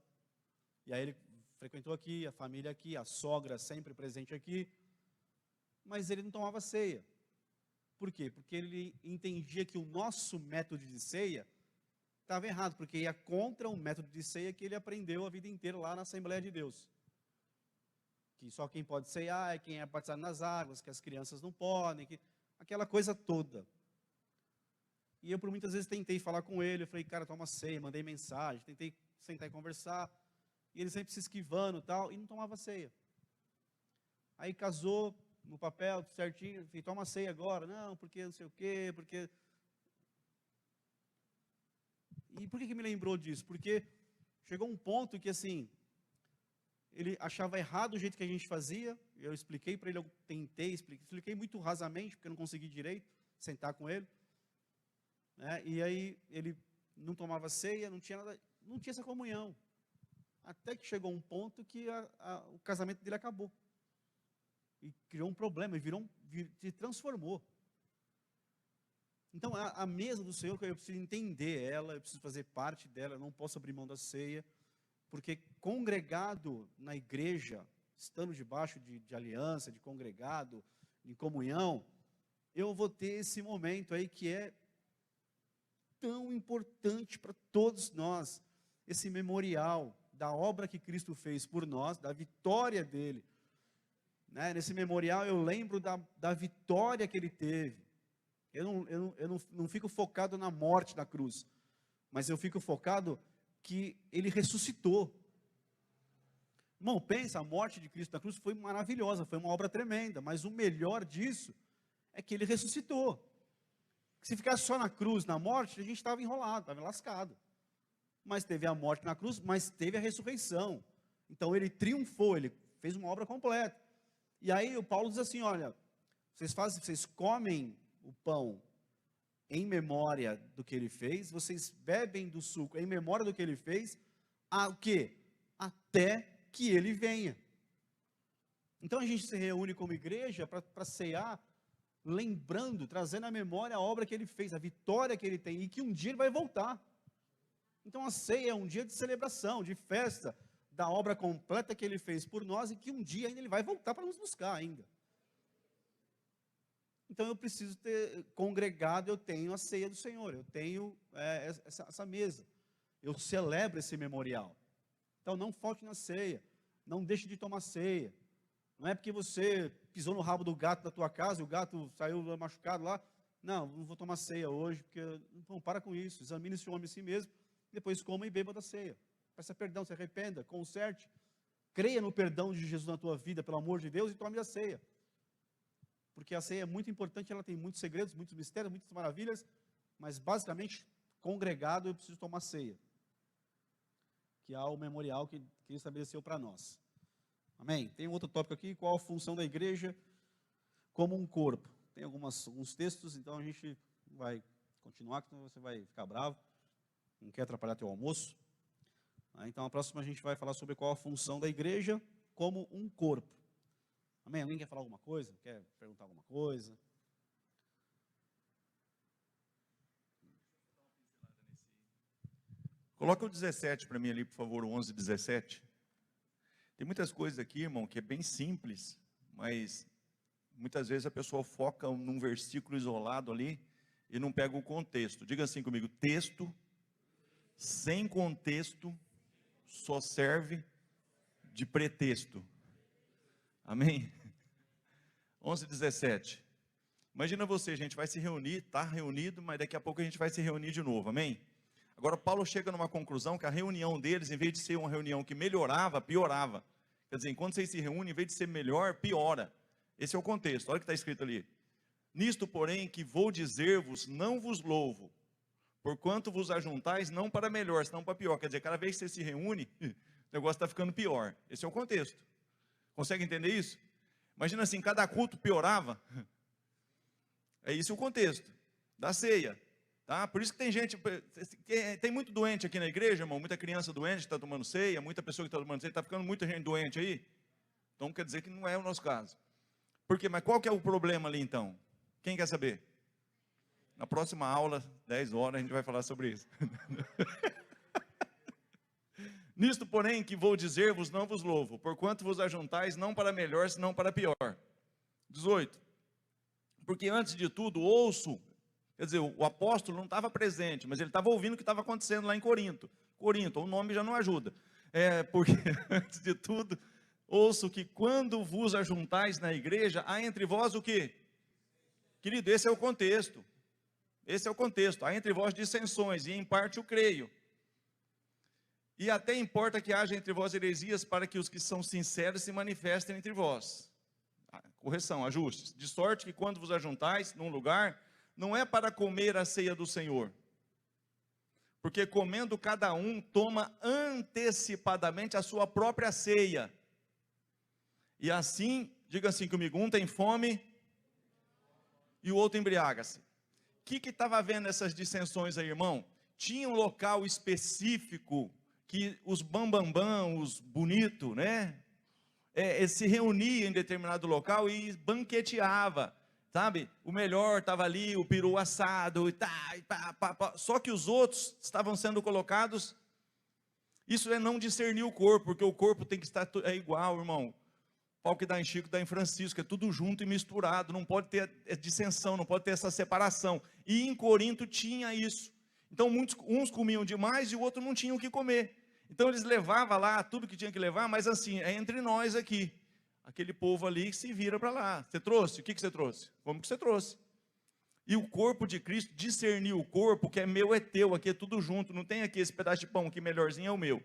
e aí ele frequentou aqui, a família aqui, a sogra sempre presente aqui, mas ele não tomava ceia. Por quê? Porque ele entendia que o nosso método de ceia estava errado, porque ia contra o método de ceia que ele aprendeu a vida inteira lá na Assembleia de Deus. Que só quem pode ceiar é quem é batizado nas águas, que as crianças não podem, aquela coisa toda. E eu por muitas vezes tentei falar com ele, eu falei: cara, toma ceia, mandei mensagem, tentei sentar e conversar, e ele sempre se esquivando e tal, e não tomava ceia. Aí casou no papel, tudo certinho, falei: toma ceia agora. Não, porque não sei o quê, porque... E por que me lembrou disso? Porque chegou um ponto que, assim, ele achava errado o jeito que a gente fazia, eu expliquei para ele, eu tentei, expliquei muito rasamente, porque eu não consegui direito sentar com ele, e aí ele não tomava ceia, não tinha nada, não tinha essa comunhão, até que chegou um ponto que o casamento dele acabou, e criou um problema, se transformou. Então, a mesa do Senhor, eu preciso entender ela, eu preciso fazer parte dela, eu não posso abrir mão da ceia, porque congregado na igreja, estando debaixo de aliança, de congregado, em comunhão, eu vou ter esse momento aí que é tão importante para todos nós, esse memorial da obra que Cristo fez por nós, da vitória dele. Né? Nesse memorial eu lembro da vitória que ele teve. Eu não fico focado na morte da cruz, mas eu fico focado que ele ressuscitou. Irmão, pensa, a morte de Cristo na cruz foi maravilhosa, foi uma obra tremenda, mas o melhor disso é que ele ressuscitou. Se ficasse só na cruz, na morte, a gente estava enrolado, estava lascado. Mas teve a morte na cruz, mas teve a ressurreição. Então ele triunfou, ele fez uma obra completa. E aí o Paulo diz assim, olha, vocês comem o pão em memória do que ele fez, vocês bebem do suco em memória do que ele fez, o quê? Até que ele venha. Então a gente se reúne como igreja para cear, lembrando, trazendo à memória a obra que ele fez, a vitória que ele tem, e que um dia ele vai voltar. Então a ceia é um dia de celebração, de festa, da obra completa que ele fez por nós, e que um dia ainda ele vai voltar para nos buscar ainda. Então eu preciso ter congregado, eu tenho a ceia do Senhor, eu tenho essa mesa, eu celebro esse memorial. Então não falte na ceia, não deixe de tomar ceia. Não é porque você pisou no rabo do gato da tua casa, e o gato saiu machucado lá, não vou tomar ceia hoje, porque, não, para com isso, examine esse homem em si mesmo, depois coma e beba da ceia. Peça perdão, se arrependa, conserte, creia no perdão de Jesus na tua vida, pelo amor de Deus, e tome a ceia. Porque a ceia é muito importante, ela tem muitos segredos, muitos mistérios, muitas maravilhas, mas basicamente, congregado, eu preciso tomar ceia. Que há o memorial que ele estabeleceu para nós. Amém? Tem um outro tópico aqui, qual a função da igreja como um corpo. Tem alguns textos, então a gente vai continuar, senão você vai ficar bravo. Não quer atrapalhar teu almoço. Então a próxima a gente vai falar sobre qual a função da igreja como um corpo. Amém? Alguém quer falar alguma coisa? Quer perguntar alguma coisa? Coloca o 17 para mim ali, por favor, o 11 e 17. Tem muitas coisas aqui, irmão, que é bem simples, mas muitas vezes a pessoa foca num versículo isolado ali e não pega o contexto. Diga assim comigo, texto sem contexto só serve de pretexto. Amém? 11 e 17. Imagina você, a gente vai se reunir, está reunido, mas daqui a pouco a gente vai se reunir de novo, amém? Agora Paulo chega numa conclusão que a reunião deles, em vez de ser uma reunião que melhorava, piorava. Quer dizer, enquanto vocês se reúnem, em vez de ser melhor, piora. Esse é o contexto, olha o que está escrito ali. Nisto, porém, que vou dizer-vos, não vos louvo, porquanto vos ajuntais, não para melhor, senão para pior. Quer dizer, cada vez que você se reúne, o negócio está ficando pior. Esse é o contexto. Consegue entender isso? Imagina assim, cada culto piorava. É isso o contexto da ceia. Tá? Por isso que tem gente, tem muito doente aqui na igreja, irmão, muita criança doente que está tomando ceia, muita pessoa que está tomando ceia, está ficando muita gente doente aí. Então quer dizer que não é o nosso caso. Por quê? Mas qual que é o problema ali então? Quem quer saber? Na próxima aula, 10 horas, a gente vai falar sobre isso. Nisto, porém, que vou dizer-vos, não vos louvo, porquanto vos ajuntais, não para melhor, senão para pior. 18. Porque antes de tudo, ouço. Quer dizer, o apóstolo não estava presente, mas ele estava ouvindo o que estava acontecendo lá em Corinto. Corinto, o nome já não ajuda. Porque, antes de tudo, ouço que quando vos ajuntais na igreja, há entre vós o quê? Querido, esse é o contexto. Esse é o contexto. Há entre vós dissensões, e em parte o creio. E até importa que haja entre vós heresias, para que os que são sinceros se manifestem entre vós. Correção, ajustes. De sorte que quando vos ajuntais num lugar, não é para comer a ceia do Senhor, porque comendo cada um, toma antecipadamente a sua própria ceia, e assim, diga assim comigo, um tem fome, e o outro embriaga-se. O que estava havendo essas dissensões aí, irmão? Tinha um local específico, que os bambambam, os bonitos, né, se reuniam em determinado local, e banqueteava, sabe, o melhor estava ali, o peru assado, e só que os outros estavam sendo colocados. Isso é não discernir o corpo, porque o corpo tem que estar igual, irmão. Pau que dá em Chico, dá em Francisco, é tudo junto e misturado, não pode ter dissensão, não pode ter essa separação. E em Corinto tinha isso. Então uns comiam demais e o outro não tinha o que comer. Então eles levavam lá tudo que tinha que levar, mas assim, é entre nós aqui. Aquele povo ali que se vira para lá. Você trouxe? O que você trouxe? Como que você trouxe? E o corpo de Cristo, discernir o corpo, que é meu é teu, aqui é tudo junto. Não tem aqui esse pedaço de pão aqui melhorzinho é o meu.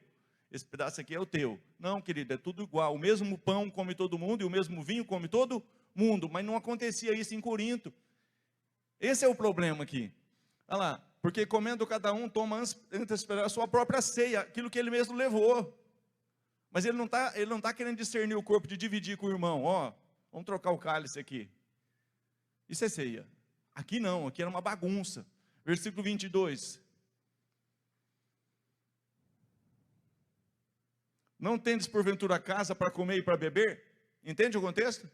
Esse pedaço aqui é o teu. Não, querido, é tudo igual. O mesmo pão come todo mundo e o mesmo vinho come todo mundo. Mas não acontecia isso em Corinto. Esse é o problema aqui. Olha lá. Porque comendo cada um, toma antes de esperar a sua própria ceia, aquilo que ele mesmo levou. Mas ele não tá querendo discernir o corpo de dividir com o irmão. Ó, vamos trocar o cálice aqui. Isso é ceia. Aqui não, aqui era uma bagunça. Versículo 22. Não tendes porventura casa para comer e para beber? Entende o contexto?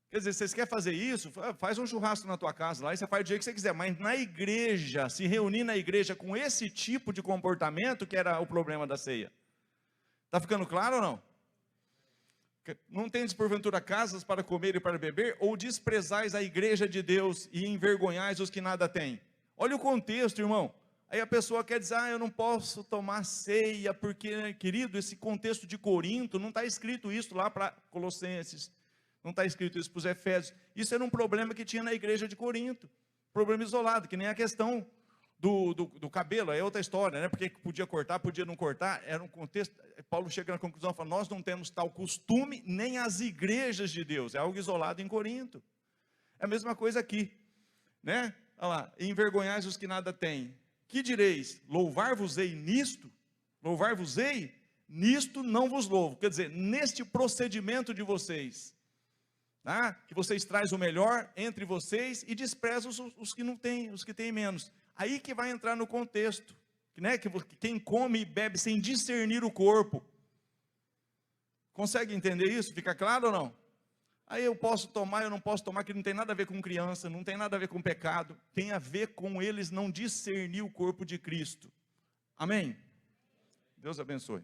Quer dizer, vocês querem fazer isso? Faz um churrasco na tua casa lá e você faz do jeito que você quiser. Mas na igreja, se reunir na igreja com esse tipo de comportamento que era o problema da ceia. Está ficando claro ou não? Não tendes porventura casas para comer e para beber? Ou desprezais a igreja de Deus e envergonhais os que nada têm? Olha o contexto, irmão. Aí a pessoa quer dizer, eu não posso tomar ceia, porque, querido, esse contexto de Corinto, não está escrito isso lá para Colossenses, não está escrito isso para os Efésios. Isso era um problema que tinha na igreja de Corinto, problema isolado, que nem a questão do cabelo, é outra história, né? Porque podia cortar, podia não cortar, era um contexto. Paulo chega na conclusão e fala, nós não temos tal costume, nem as igrejas de Deus, é algo isolado em Corinto. É a mesma coisa aqui, né? Olha lá, envergonhais os que nada têm. Que direis? Louvar-vos-ei nisto? Louvar-vos-ei? Nisto não vos louvo. Quer dizer, neste procedimento de vocês, tá? Que vocês trazem o melhor entre vocês e desprezam os que não têm, os que têm menos. Aí que vai entrar no contexto, né? Que quem come e bebe sem discernir o corpo. Consegue entender isso? Fica claro ou não? Aí eu posso tomar, eu não posso tomar, que não tem nada a ver com criança, não tem nada a ver com pecado, tem a ver com eles não discernir o corpo de Cristo. Amém? Deus abençoe.